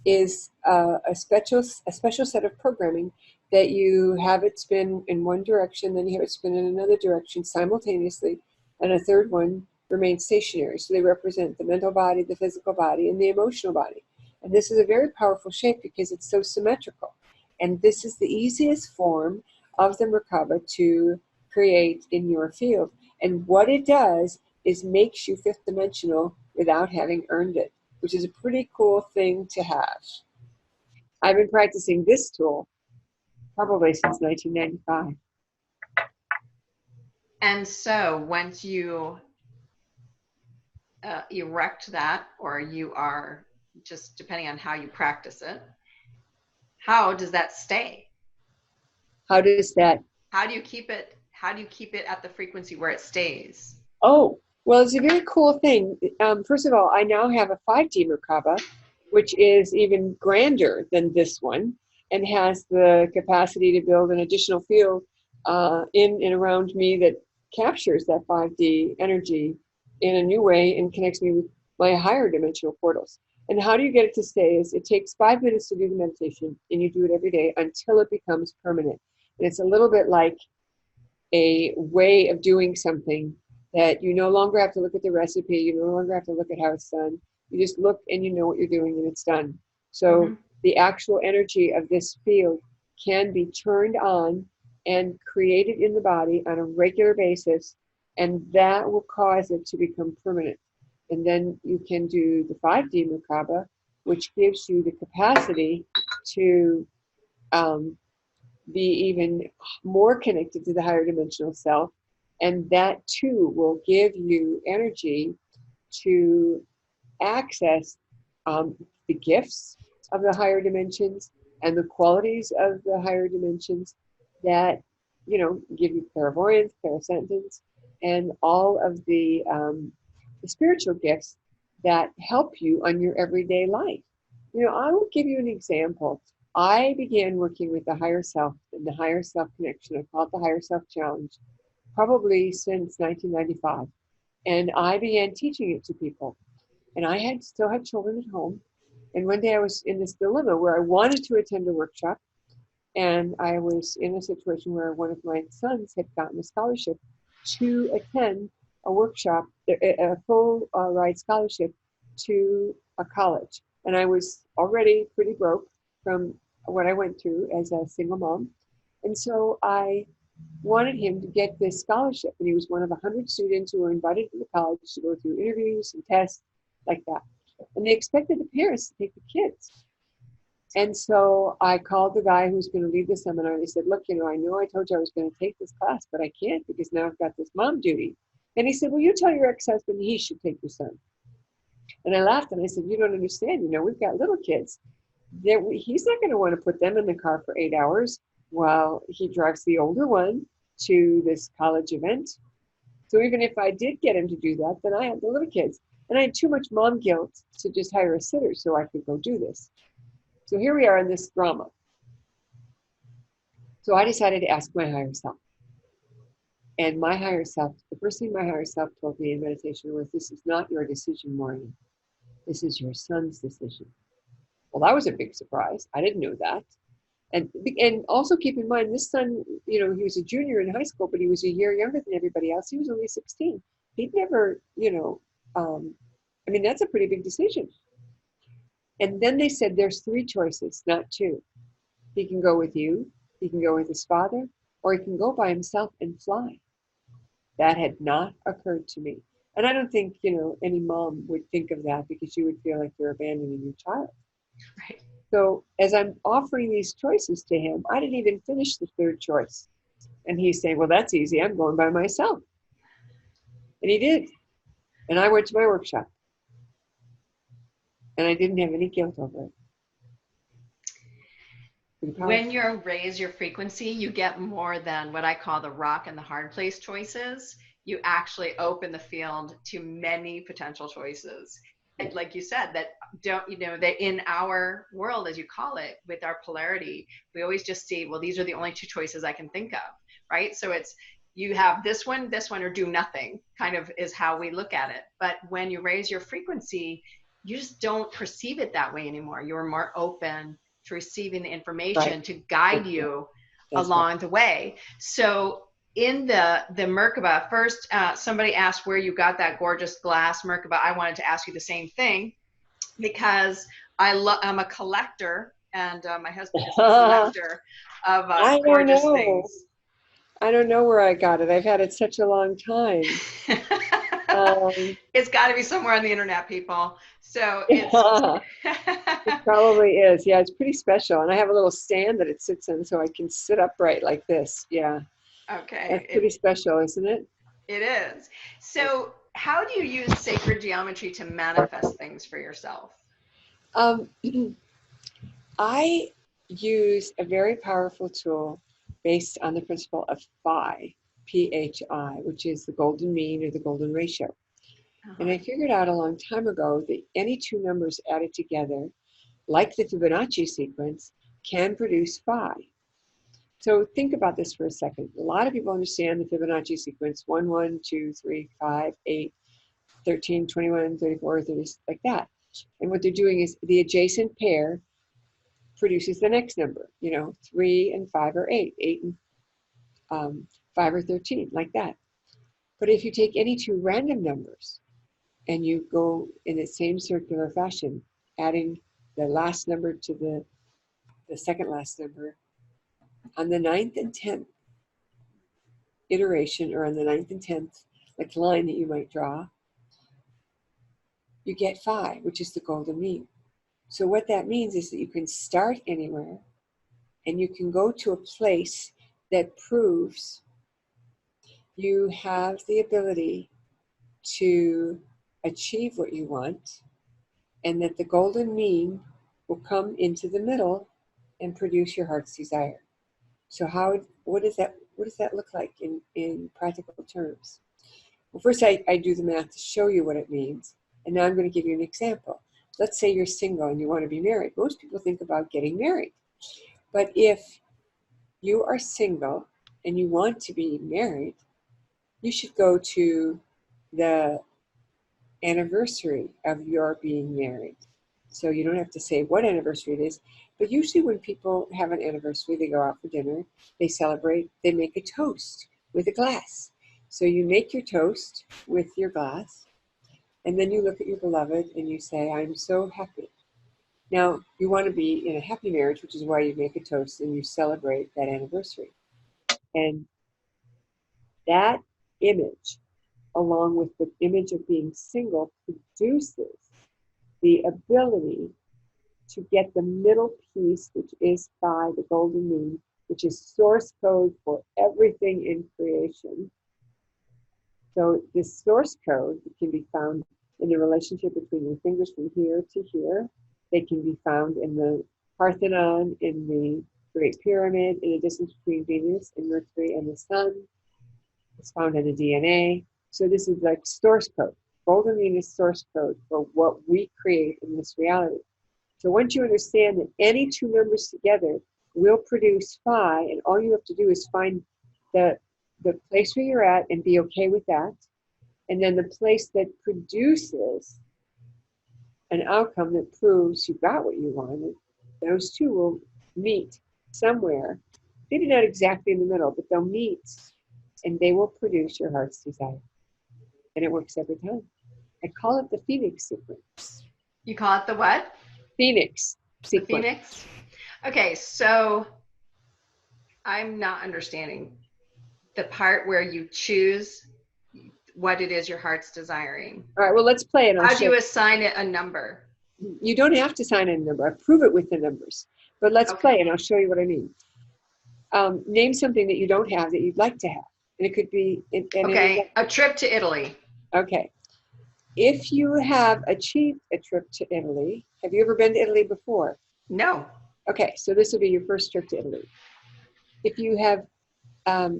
is a special set of programming that you have it spin in one direction, then you have it spin in another direction simultaneously, and a third one remains stationary. So they represent the mental body, the physical body, and the emotional body. And this is a very powerful shape because it's so symmetrical. And this is the easiest form of the Merkaba to create in your field. And what it does is makes you fifth dimensional without having earned it, which is a pretty cool thing to have. I've been practicing this tool probably since 1995. And so once you erect that, or you are just depending on how you practice it, how does that stay? How does that? How do you keep it? How do you keep it at the frequency where it stays? Oh, well, it's a very cool thing. First of all, I now have a 5D Merkaba, which is even grander than this one and has the capacity to build an additional field in and around me that captures that 5D energy in a new way and connects me with my higher dimensional portals. And how do you get it to stay is it takes 5 minutes to do the meditation, and you do it every day until it becomes permanent. And it's a little bit like a way of doing something that you no longer have to look at the recipe, you no longer have to look at how it's done. You just look and you know what you're doing and it's done. So the actual energy of this field can be turned on and created in the body on a regular basis, and that will cause it to become permanent. And then you can do the 5D Merkaba, which gives you the capacity to be even more connected to the higher dimensional self. And that too will give you energy to access the gifts of the higher dimensions and the qualities of the higher dimensions that, you know, give you clairvoyance, clairsentience, and all of the spiritual gifts that help you on your everyday life. You know, I will give you an example. I began working with the higher self and the higher self connection. I call it the Higher Self Challenge, probably since 1995. And I began teaching it to people. And I still had children at home. And one day I was in this dilemma where I wanted to attend a workshop. And I was in a situation where one of my sons had gotten a scholarship to attend a workshop, a full ride scholarship to a college. And I was already pretty broke from what I went through as a single mom. And so I wanted him to get this scholarship. And he was one of 100 students who were invited to the college to go through interviews and tests like that. And they expected the parents to take the kids. And so I called the guy who was going to lead the seminar. And he said, look, you know I told you I was going to take this class, but I can't because now I've got this mom duty. And he said, well, you tell your ex-husband he should take your son. And I laughed and I said, you don't understand. You know, we've got little kids. He's not going to want to put them in the car for 8 hours while he drives the older one to this college event. So even if I did get him to do that, then I had the little kids. And I had too much mom guilt to just hire a sitter so I could go do this. So here we are in this drama. So I decided to ask my higher self. And my higher self, the first thing my higher self told me in meditation was, this is not your decision, Maureen. This is your son's decision. Well, that was a big surprise. I didn't know that. And also keep in mind, this son, you know, he was a junior in high school, but he was a year younger than everybody else. He was only 16. He'd never, you know, I mean, that's a pretty big decision. And then they said there's 3 choices, not 2. He can go with you, he can go with his father, or he can go by himself and fly. That had not occurred to me. And I don't think, any mom would think of that, because you would feel like you're abandoning your child. Right. So as I'm offering these choices to him, I didn't even finish the 3rd choice. And he's saying, well, that's easy. I'm going by myself. And he did. And I went to my workshop. And I didn't have any guilt over it. When you raise your frequency, you get more than what I call the rock and the hard place choices. You actually open the field to many potential choices. And like you said, that that in our world, as you call it, with our polarity, we always just see, well, these are the only 2 choices I can think of, right? So it's, you have this one, or do nothing, kind of is how we look at it. But when you raise your frequency, you just don't perceive it that way anymore. You're more open to receiving the information to guide you along the way. So in the Merkaba, first somebody asked where you got that gorgeous glass Merkaba. I wanted to ask you the same thing, because I'm a collector, and my husband is a collector of gorgeous things. I don't know where I got it. I've had it such a long time. It's got to be somewhere on the internet, people. So it's it probably is. Yeah, it's pretty special. And I have a little stand that it sits in, so I can sit upright like this. Yeah. Okay. That's pretty special, isn't it? It is. So how do you use sacred geometry to manifest things for yourself? I use a very powerful tool based on the principle of phi, P-H-I, which is the golden mean or the golden ratio. And I figured out a long time ago that any 2 numbers added together, like the Fibonacci sequence, can produce phi. So think about this for a second. A lot of people understand the Fibonacci sequence, 1, 1, 2, 3, 5, 8, 13, 21, 34, 30, like that. And what they're doing is the adjacent pair produces the next number, 3 and 5 are 8, 8 and 5 are 13, like that. But if you take any 2 random numbers and you go in the same circular fashion, adding the last number to the second last number, on the 9th and 10th iteration, or on the 9th and 10th like line that you might draw, you get phi, which is the golden mean. So what that means is that you can start anywhere, and you can go to a place that proves you have the ability to achieve what you want, and that the golden mean will come into the middle and produce your heart's desire. So what does that look like in practical terms? Well, first I do the math to show you what it means, and now I'm going to give you an example. Let's say you're single and you want to be married. Most people think about getting married. But if you are single and you want to be married, you should go to the anniversary of your being married. So you don't have to say what anniversary it is, but usually when people have an anniversary, they go out for dinner, they celebrate, they make a toast with a glass. So you make your toast with your glass, and then you look at your beloved and you say, I'm so happy. Now, you want to be in a happy marriage, which is why you make a toast and you celebrate that anniversary. And that image, along with the image of being single, produces the ability to get the middle piece, which is phi, the golden mean, which is source code for everything in creation. So this source code can be found in the relationship between your fingers from here to here. They can be found in the Parthenon, in the Great Pyramid, in the distance between Venus and Mercury and the Sun. It's found in the DNA. So this is like source code. Golden mean is source code for what we create in this reality. So once you understand that any 2 numbers together will produce phi, and all you have to do is find the place where you're at and be okay with that, and then the place that produces an outcome that proves you got what you wanted, those 2 will meet somewhere, maybe not exactly in the middle, but they'll meet, and they will produce your heart's desire. And it works every time. I call it the Phoenix sequence. You call it the what? Phoenix The sequence. Phoenix. Okay, so I'm not understanding the part where you choose what it is your heart's desiring. All right, well, let's play it. How do you assign it a number? You don't have to sign a number. I prove it with the numbers. But let's play and I'll show you what I mean. Name something that you don't have that you'd like to have. And it could be... a trip to Italy. Okay. If you have achieved a trip to Italy, have you ever been to Italy before? No. Okay, so this will be your first trip to Italy. If you have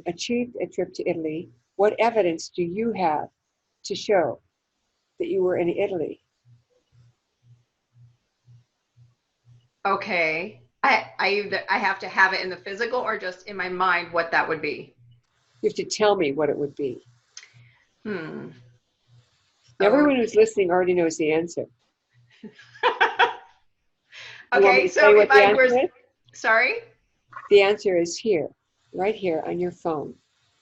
achieved a trip to Italy, what evidence do you have to show that you were in Italy? Okay. I have to have it in the physical or just in my mind what that would be. You have to tell me what it would be. Everyone who's listening already knows the answer. Okay, so if I were... Sorry? The answer is here, right here on your phone.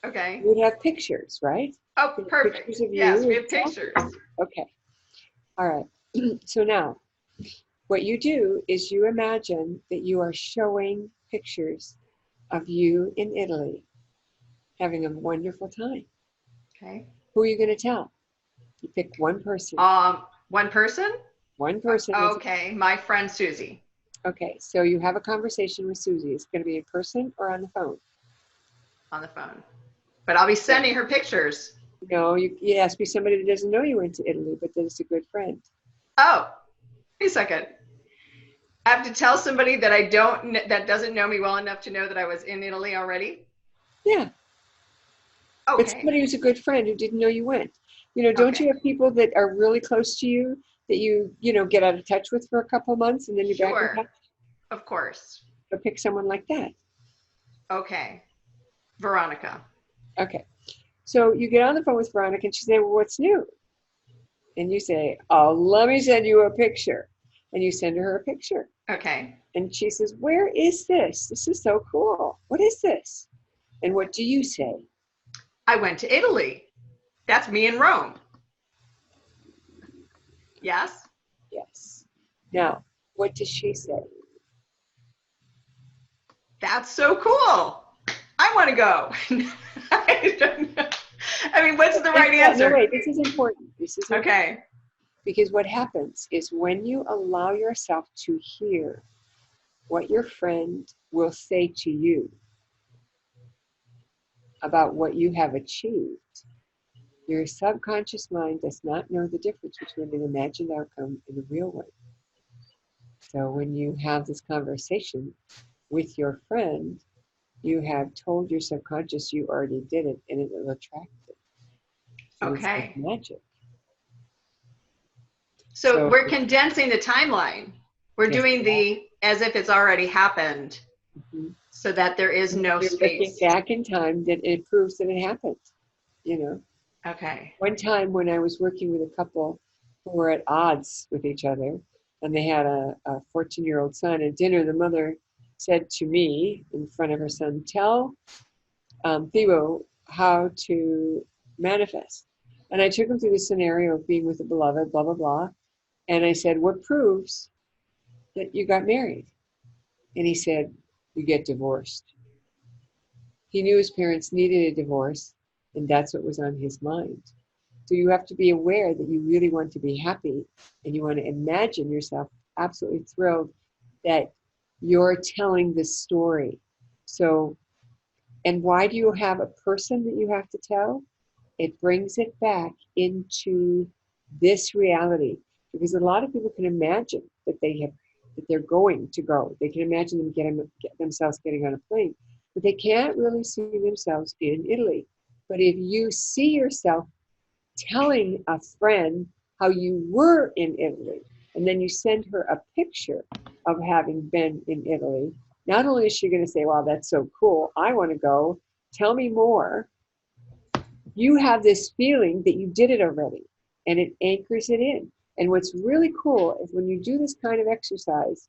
Okay. You would have pictures, right? Oh, perfect. Pictures of yes, you we have pictures. Okay. All right. So now, what you do is you imagine that you are showing pictures of you in Italy, having a wonderful time. Okay. Who are you going to tell? You pick one person. One person? One person. Okay, my friend Susie. Okay, so you have a conversation with Susie. It's going to be in person or on the phone? On the phone. But I'll be sending her pictures. No, it has to be somebody that doesn't know you went to Italy, but that is a good friend. Oh, wait a second. I have to tell somebody that doesn't know me well enough to know that I was in Italy already? Yeah. Okay. It's somebody who's a good friend who didn't know you went. You know, don't you have people that are really close to you that you get out of touch with for a couple of months and then you're back in touch? Of course. So pick someone like that. Okay. Veronica. Okay. So you get on the phone with Veronica and she says, well, what's new? And you say, oh, let me send you a picture. And you send her a picture. Okay. And she says, where is this? This is so cool. What is this? And what do you say? I went to Italy. That's me in Rome. Yes? Yes. Now, what does she say? That's so cool. I want to go. I don't know. I mean, what's the right answer? No, wait, this is important. Okay. Because what happens is when you allow yourself to hear what your friend will say to you about what you have achieved, your subconscious mind does not know the difference between an imagined outcome and a real one. So when you have this conversation with your friend, you have told your subconscious you already did it and it will attract it. And okay. It's like magic. So we're condensing the timeline. We're doing as if it's already happened, so that there is no space. Looking back in time, that it proves that it happened. Okay. One time when I was working with a couple who were at odds with each other, and they had a 14-year-old son, at dinner, the mother said to me in front of her son, tell Thibaut how to manifest. And I took him through the scenario of being with a beloved, blah, blah, blah. And I said, what proves that you got married? And he said, you get divorced. He knew his parents needed a divorce, and that's what was on his mind. So you have to be aware that you really want to be happy, and you want to imagine yourself absolutely thrilled that you're telling this story. So, and why do you have a person that you have to tell? It brings it back into this reality, because a lot of people can imagine that they're going to go. They can imagine them get themselves getting on a plane, but they can't really see themselves in Italy. But if you see yourself telling a friend how you were in Italy, and then you send her a picture of having been in Italy, not only is she going to say, wow, that's so cool, I want to go, tell me more. You have this feeling that you did it already, and it anchors it in. And what's really cool is when you do this kind of exercise,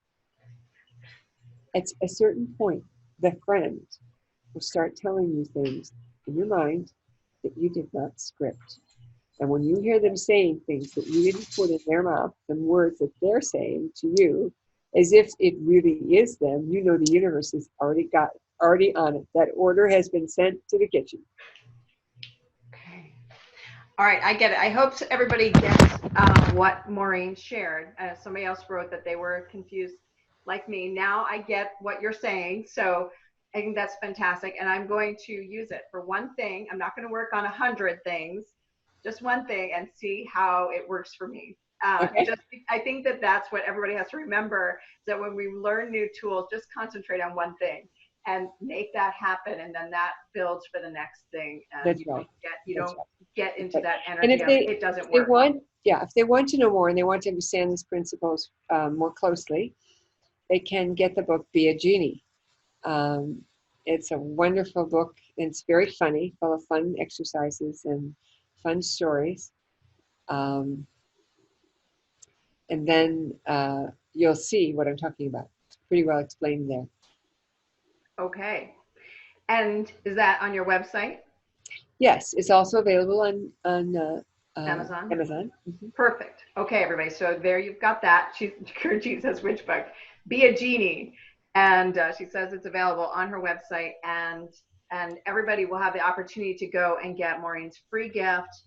at a certain point, the friend will start telling you things in your mind that you did not script. And when you hear them saying things that you didn't put in their mouth, and words that they're saying to you, as if it really is them, you know the universe has already on it. That order has been sent to the kitchen. Okay. All right, I get it. I hope everybody gets what Maureen shared. Somebody else wrote that they were confused like me. Now I get what you're saying. So I think that's fantastic. And I'm going to use it for one thing. I'm not going to work on 100 things, just one thing, and see how it works for me. Okay. I think that that's what everybody has to remember, is that when we learn new tools, just concentrate on one thing and make that happen, and then that builds for the next thing. And That's right. You don't get into that And energy if of they, it doesn't if they work. want to know more and they want to understand these principles more closely, they can get the book Be a Genie. It's a wonderful book. It's very funny, full of fun exercises and fun stories. And then you'll see what I'm talking about. It's pretty well explained there. Okay. And is that on your website? Yes, it's also available on Amazon? Mm-hmm. Perfect. Okay, everybody. So there you've got that. She says, which book? Be a Genie. And she says it's available on her website. And everybody will have the opportunity to go and get Maureen's free gift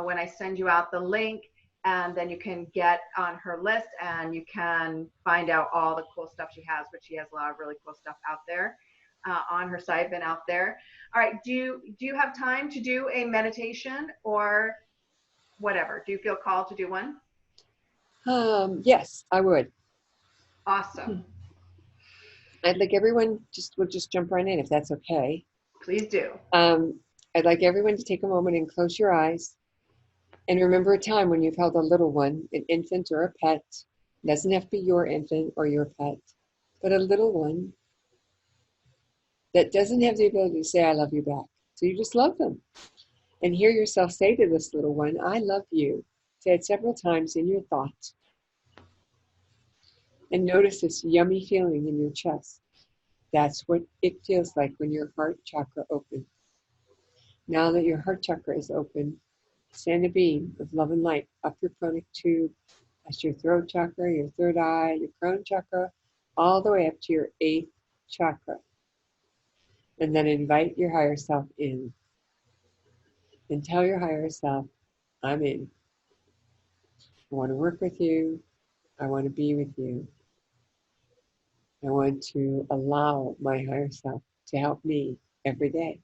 when I send you out the link. And then you can get on her list and you can find out all the cool stuff she has, which she has a lot of really cool stuff out there on her site, been out there. All right. Do you have time to do a meditation or whatever? Do you feel called to do one? Yes, I would. Awesome. I'd like everyone would just jump right in if that's okay. Please do. I'd like everyone to take a moment and close your eyes and remember a time when you've held a little one, an infant or a pet. It doesn't have to be your infant or your pet, but a little one that doesn't have the ability to say, I love you back. So you just love them. And hear yourself say to this little one, I love you. Say it several times in your thoughts. And notice this yummy feeling in your chest. That's what it feels like when your heart chakra opens. Now that your heart chakra is open, send a beam of love and light up your pranic tube, past your throat chakra, your third eye, your crown chakra, all the way up to your 8th chakra. And then invite your higher self in. And tell your higher self, I'm in. I want to work with you. I want to be with you. I want to allow my higher self to help me every day.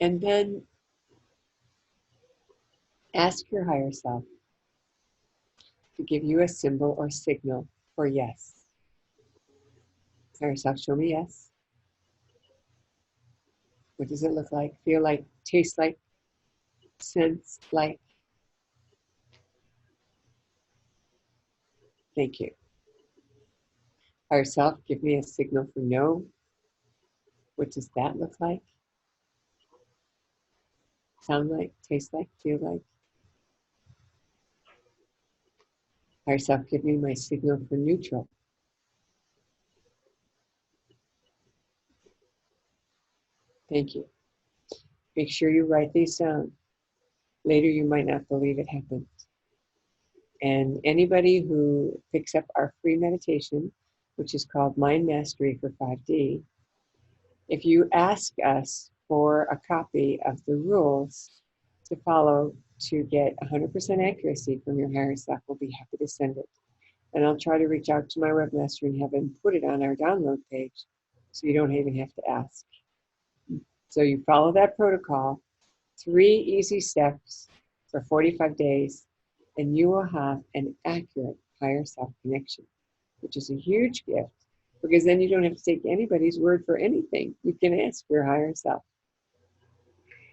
And then ask your higher self to give you a symbol or signal for yes. Higher self, show me yes. What does it look like, feel like, taste like, sense like? Thank you. Higher self, give me a signal for no. What does that look like? Sound like, taste like, feel like? Higher self, give me my signal for neutral. Thank you. Make sure you write these down. Later, you might not believe it happened. And anybody who picks up our free meditation, which is called Mind Mastery for 5D, if you ask us for a copy of the rules to follow to get 100% accuracy from your higher self, we'll be happy to send it. And I'll try to reach out to my webmaster and have him put it on our download page so you don't even have to ask. So you follow that protocol, 3 easy steps for 45 days, and you will have an accurate higher self connection, which is a huge gift, because then you don't have to take anybody's word for anything. You can ask your higher self.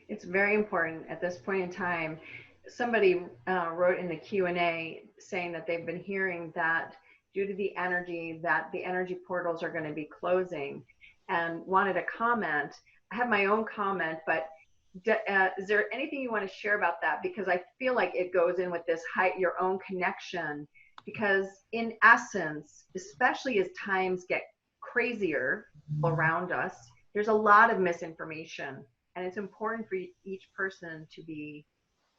It's very important at this point in time. Somebody wrote in the Q&A saying that they've been hearing that due to the energy, that the energy portals are going to be closing, and wanted a comment. I have my own comment, but is there anything you want to share about that? Because I feel like it goes in with this your own connection, because in essence, especially as times get crazier around us there's a lot of misinformation, and it's important for each person to be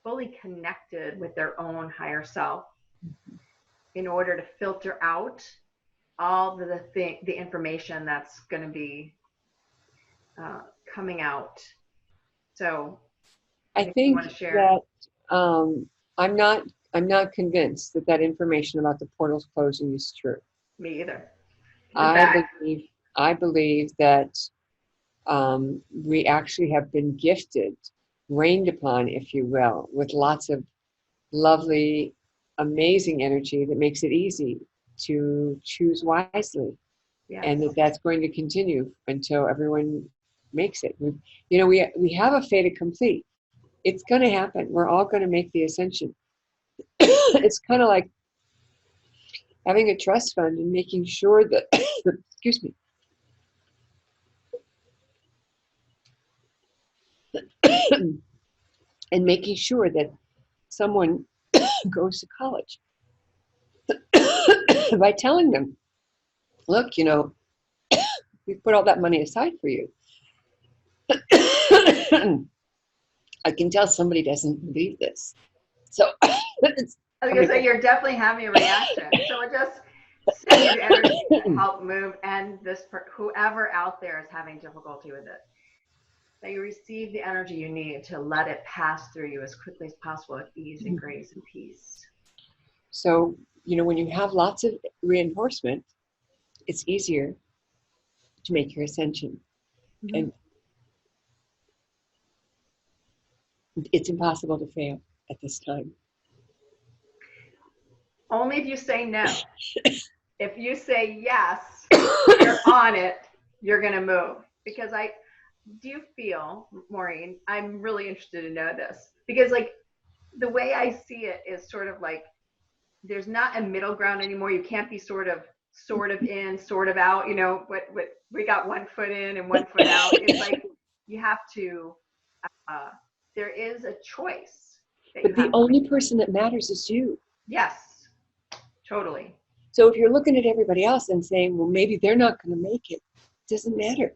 fully connected with their own higher self in order to filter out all the information that's going to be coming out. So I think you want to share that I'm not convinced that that information about the portals closing is true. me either. I believe that we actually have been gifted, rained upon, if you will, with lots of lovely, amazing energy that makes it easy to choose wisely. Yes. And that's going to continue until everyone makes it. We have a fait accompli. It's going to happen. We're all going to make the ascension. It's kind of like having a trust fund and making sure that, excuse me, and making sure that someone goes to college by telling them, look, we put all that money aside for you. I can tell somebody doesn't believe this. So it's, I was going to say, you're definitely having a reaction. So it just sends you energy to help move, and whoever out there is having difficulty with it, that you receive the energy you need to let it pass through you as quickly as possible with ease and grace and peace. So, when you have lots of reinforcement, it's easier to make your ascension. Mm-hmm. And it's impossible to fail at this time. Only if you say no. If you say yes, you're on it, you're going to move. Because do you feel, Maureen, I'm really interested to know this, because like the way I see it is sort of like there's not a middle ground anymore. You can't be sort of in, sort of out, what we got 1 foot in and 1 foot out. It's like you have to, there is a choice. But the only person that matters is you. Yes, totally. So if you're looking at everybody else and saying, well, maybe they're not going to make it, it doesn't matter.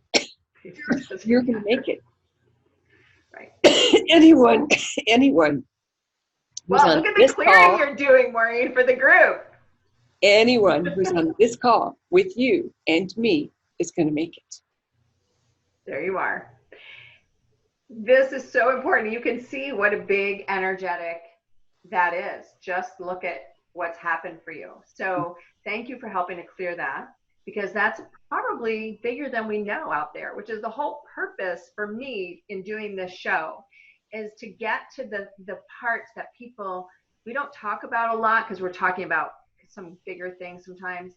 You're going to make it. Right. Anyone. Well, look at the clearing you're doing, Maureen, for the group. Anyone who's on this call with you and me is going to make it. There you are. This is so important. You can see what a big energetic that is. Just look at what's happened for you. So thank you for helping to clear that, because that's probably bigger than we know out there, which is the whole purpose for me in doing this show, is to get to the parts that we don't talk about a lot because we're talking about some bigger things sometimes.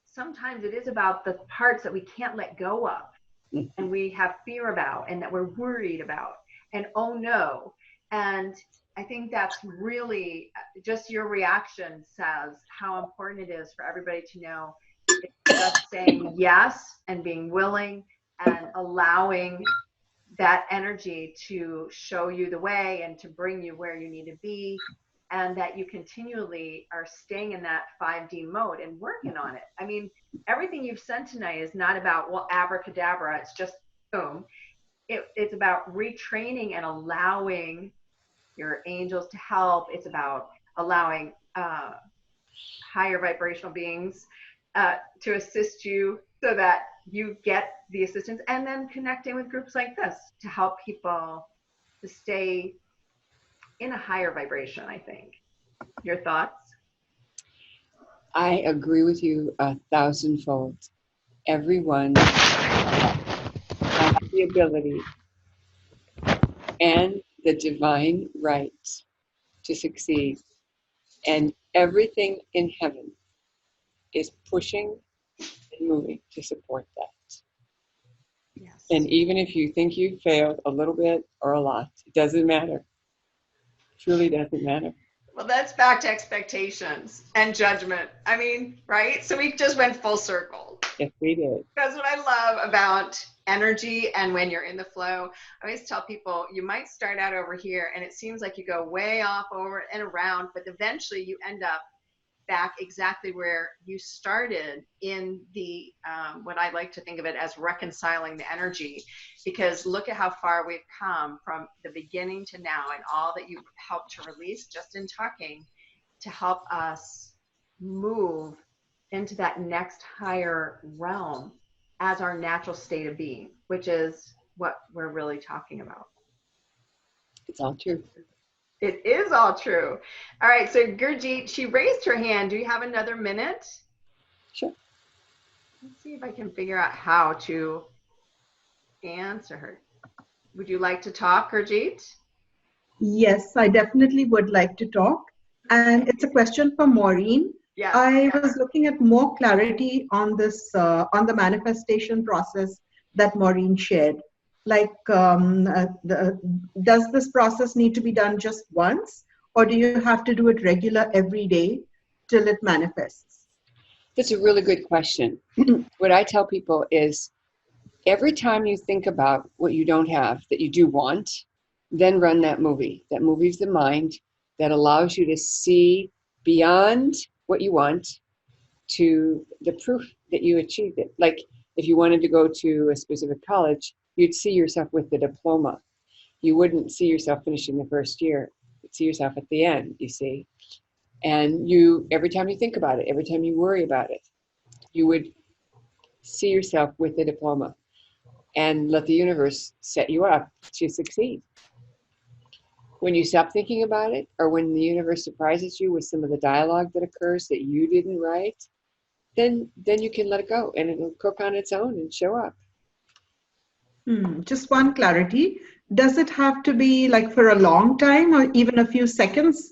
Sometimes it is about the parts that we can't let go of and we have fear about and that we're worried about and oh no. And I think that's really just your reaction says how important it is for everybody to know it's just saying yes and being willing and allowing that energy to show you the way and to bring you where you need to be, and that you continually are staying in that 5D mode and working on it. I mean, everything you've said tonight is not about, well, abracadabra, it's just boom. It's about retraining and allowing your angels to help. It's about allowing higher vibrational beings to assist you so that you get the assistance, and then connecting with groups like this to help people to stay in a higher vibration, I think. Your thoughts? I agree with you 1,000-fold. Everyone has the ability and the divine right to succeed. And everything in heaven is pushing and moving to support that. Yes. And even if you think you failed a little bit or a lot, it doesn't matter. It truly doesn't matter. Well, that's back to expectations and judgment. I mean, right? So we just went full circle. Yes, we did. That's what I love about energy and when you're in the flow. I always tell people you might start out over here and it seems like you go way off over and around, but eventually you end up back exactly where you started in the, what I like to think of it as reconciling the energy, because look at how far we've come from the beginning to now, and all that you've helped to release just in talking to help us move into that next higher realm as our natural state of being, which is what we're really talking about. It's all true. It is all true. All right, so Gurjeet, she raised her hand. Do you have another minute? Sure. Let's see if I can figure out how to answer her. Would you like to talk, Gurjeet? Yes, I definitely would like to talk. And it's a question for Maureen. Yes. I was looking at more clarity on this, on the manifestation process that Maureen shared. Like, does this process need to be done just once, or do you have to do it regular every day till it manifests? That's a really good question. What I tell people is every time you think about what you don't have that you do want, then run that movie. That movie's the mind that allows you to see beyond what you want to the proof that you achieved it. Like if you wanted to go to a specific college, you'd see yourself with the diploma. You wouldn't see yourself finishing the first year. You'd see yourself at the end, you see. And you, every time you think about it, every time you worry about it, you would see yourself with the diploma and let the universe set you up to succeed. When you stop thinking about it, or when the universe surprises you with some of the dialogue that occurs that you didn't write, then you can let it go and it'll cook on its own and show up. Just one clarity. Does it have to be like for a long time or even a few seconds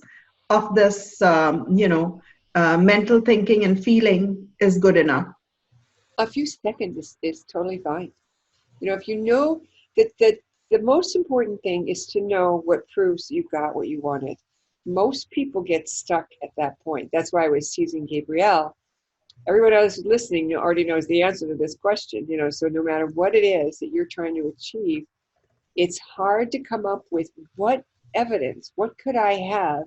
of this, mental thinking and feeling is good enough? A few seconds is totally fine. You know, if you know that the most important thing is to know what proves you got what you wanted. Most people get stuck at that point. That's why I was teasing Gabrielle. Everyone else listening already knows the answer to this question, so no matter what it is that you're trying to achieve, it's hard to come up with what evidence, what could I have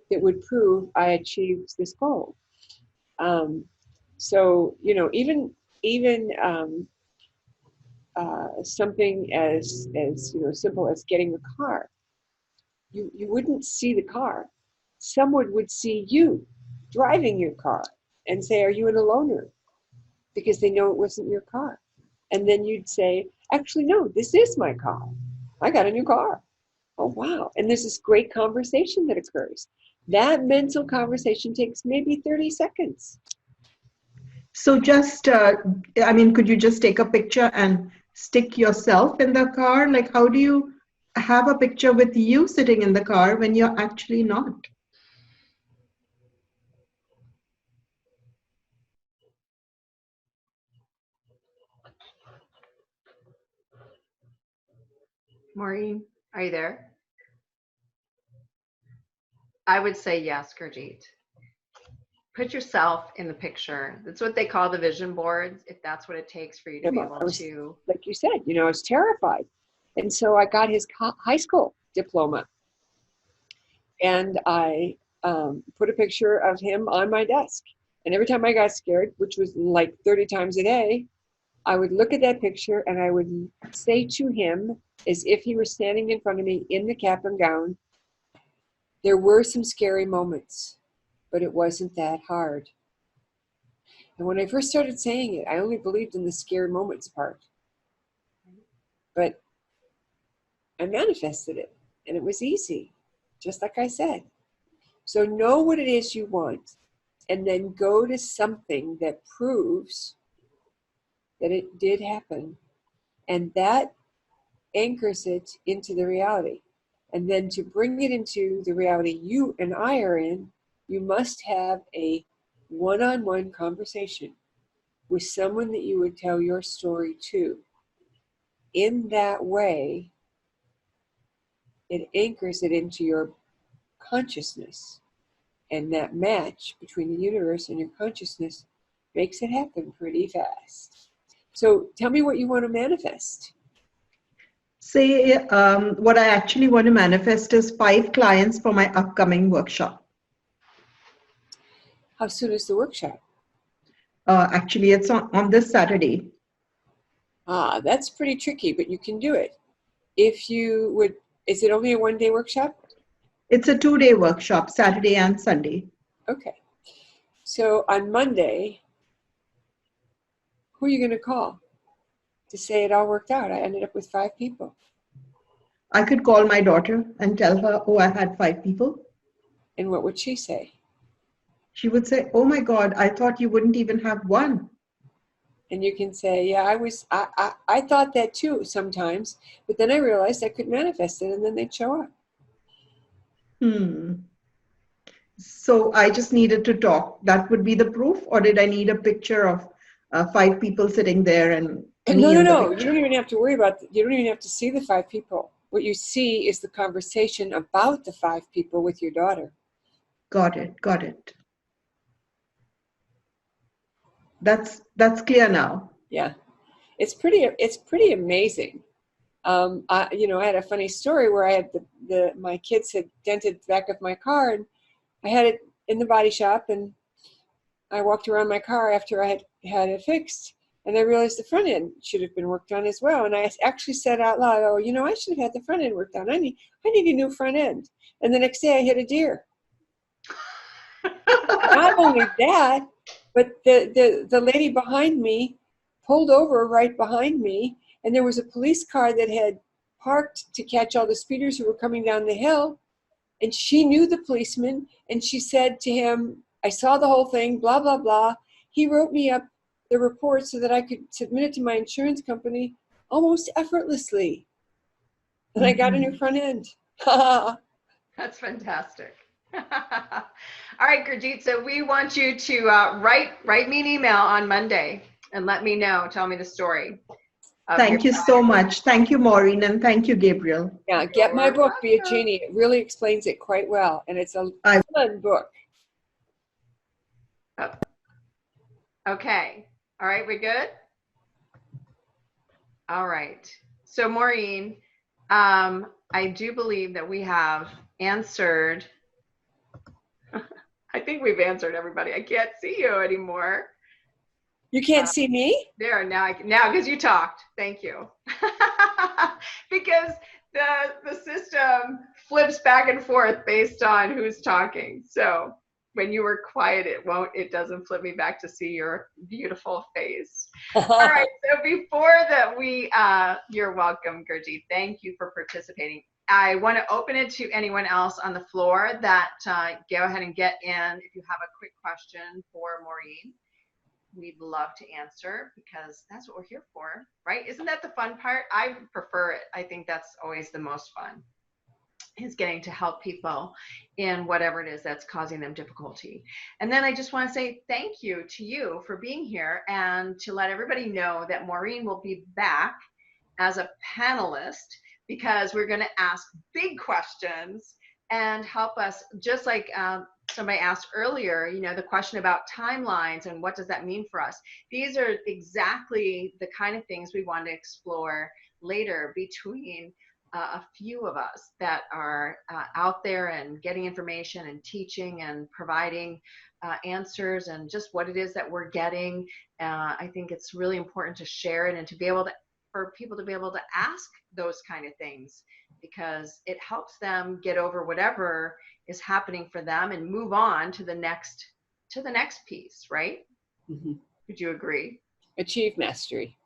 that would prove I achieved this goal. So, even something as simple as getting a car, you wouldn't see the car. Someone would see you driving your car and say, "Are you in a loaner?" Because they know it wasn't your car. And then you'd say, "Actually, no, this is my car. I got a new car." Oh, wow. And there's this great conversation that occurs. That mental conversation takes maybe 30 seconds. So just, could you just take a picture and stick yourself in the car? Like, how do you have a picture with you sitting in the car when you're actually not? Maureen, are you there? I would say yes, Gurjeet. Put yourself in the picture. That's what they call the vision boards, if that's what it takes for you to be able to. Like you said, I was terrified. And so I got his high school diploma. And I put a picture of him on my desk. And every time I got scared, which was like 30 times a day, I would look at that picture and I would say to him, as if he were standing in front of me in the cap and gown, there were some scary moments, but it wasn't that hard. And when I first started saying it, I only believed in the scary moments part. But I manifested it, and it was easy, just like I said. So know what it is you want, and then go to something that proves that it did happen. And that anchors it into the reality. And then to bring it into the reality you and I are in, you must have a one-on-one conversation with someone that you would tell your story to. In that way, it anchors it into your consciousness. And that match between the universe and your consciousness makes it happen pretty fast. So tell me what you want to manifest. Say, what I actually want to manifest is 5 clients for my upcoming workshop. How soon is the workshop? Actually, it's on this Saturday. Ah, that's pretty tricky, but you can do it. If you would, is it only a 1-day workshop? It's a 2-day workshop, Saturday and Sunday. Okay. So on Monday, who are you going to call to say it all worked out? I ended up with 5 people. I could call my daughter and tell her, oh, I had 5 people. And what would she say? She would say, oh my God, I thought you wouldn't even have one. And you can say, yeah, I thought that too sometimes, but then I realized I could manifest it, and then they'd show up. So I just needed to talk. That would be the proof, or did I need a picture of 5 people sitting there and me in the No. You picture? don't even have to worry about, you don't even have to see the 5 people. What you see is the conversation about the 5 people with your daughter. Got it. That's clear now. Yeah. It's pretty amazing. I had a funny story where I had my kids had dented the back of my car, and I had it in the body shop, and I walked around my car after I had it fixed, and I realized the front end should have been worked on as well. And I actually said out loud, "Oh, I should have had the front end worked on. I need a new front end." And the next day I hit a deer. Not only that, but the lady behind me pulled over right behind me, and there was a police car that had parked to catch all the speeders who were coming down the hill. And she knew the policeman, and she said to him, I saw the whole thing, blah, blah, blah. He wrote me up the report so that I could submit it to my insurance company almost effortlessly. And I got a new front end. That's fantastic. All right, Gurjeet, so we want you to write me an email on Monday and let me know, tell me the story. Thank you so much. Thank you, Maureen, and thank you, Gabrielle. Yeah, get my book, Be a Genie. It really explains it quite well, and it's a fun book. Okay. All right, we good? All right. So, Maureen, I do believe that we have answered. I think we've answered everybody. I can't see you anymore. You can't see me? There, now because you talked. Thank you. Because the system flips back and forth based on who's talking. So when you were quiet, it doesn't flip me back to see your beautiful face. All right. So before that, you're welcome, Gurjeet. Thank you for participating. I want to open it to anyone else on the floor that go ahead and get in. If you have a quick question for Maureen, we'd love to answer, because that's what we're here for, right? Isn't that the fun part? I prefer it. I think that's always the most fun, is getting to help people in whatever it is that's causing them difficulty. And then I just want to say thank you to you for being here, and to let everybody know that Maureen will be back as a panelist, because we're going to ask big questions and help us, just like somebody asked earlier, the question about timelines and what does that mean for us. These are exactly the kind of things we want to explore later between a few of us that are out there and getting information and teaching and providing answers, and just what it is that we're getting. I think it's really important to share it, and to be able to, for people to be able to ask those kind of things, because it helps them get over whatever is happening for them and move on to the next piece, right? Mm-hmm. Would you agree? Achieve mastery.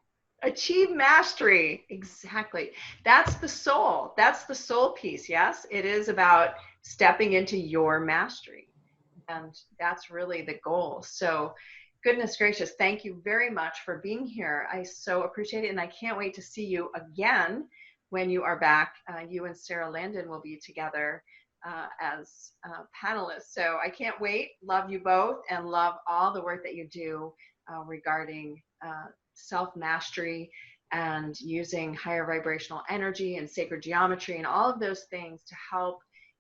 Achieve mastery. Exactly. That's the soul. That's the soul piece. Yes, it is about stepping into your mastery. And that's really the goal. So goodness gracious, thank you very much for being here. I so appreciate it. And I can't wait to see you again when you are back. You and Sarah Landon will be together as panelists. So I can't wait. Love you both, and love all the work that you do regarding self-mastery and using higher vibrational energy and sacred geometry and all of those things to help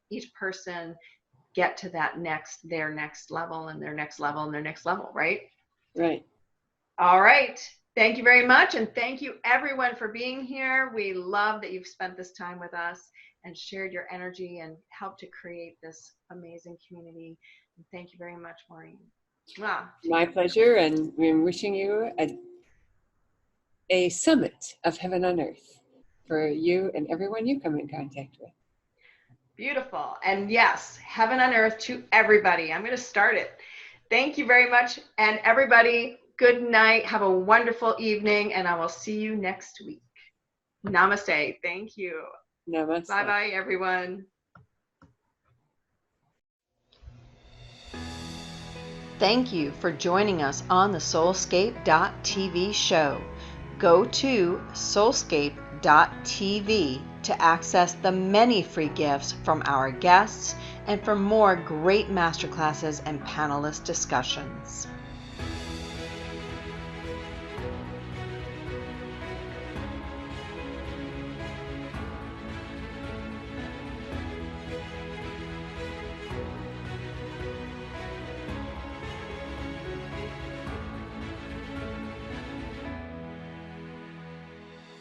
each person get to their next level and their next level and their next level, right? Right. All right. Thank you very much. And thank you everyone for being here. We love that you've spent this time with us and shared your energy and helped to create this amazing community. And thank you very much, Maureen. My pleasure, and we're wishing you a summit of heaven on earth for you and everyone you come in contact with. Beautiful. And yes, heaven on earth to everybody. I'm going to start it. Thank you very much. And everybody, good night. Have a wonderful evening, and I will see you next week. Namaste. Thank you. Namaste. Bye-bye, everyone. Thank you for joining us on the SoulScape.tv show. Go to SoulScape.tv to access the many free gifts from our guests and for more great masterclasses and panelist discussions.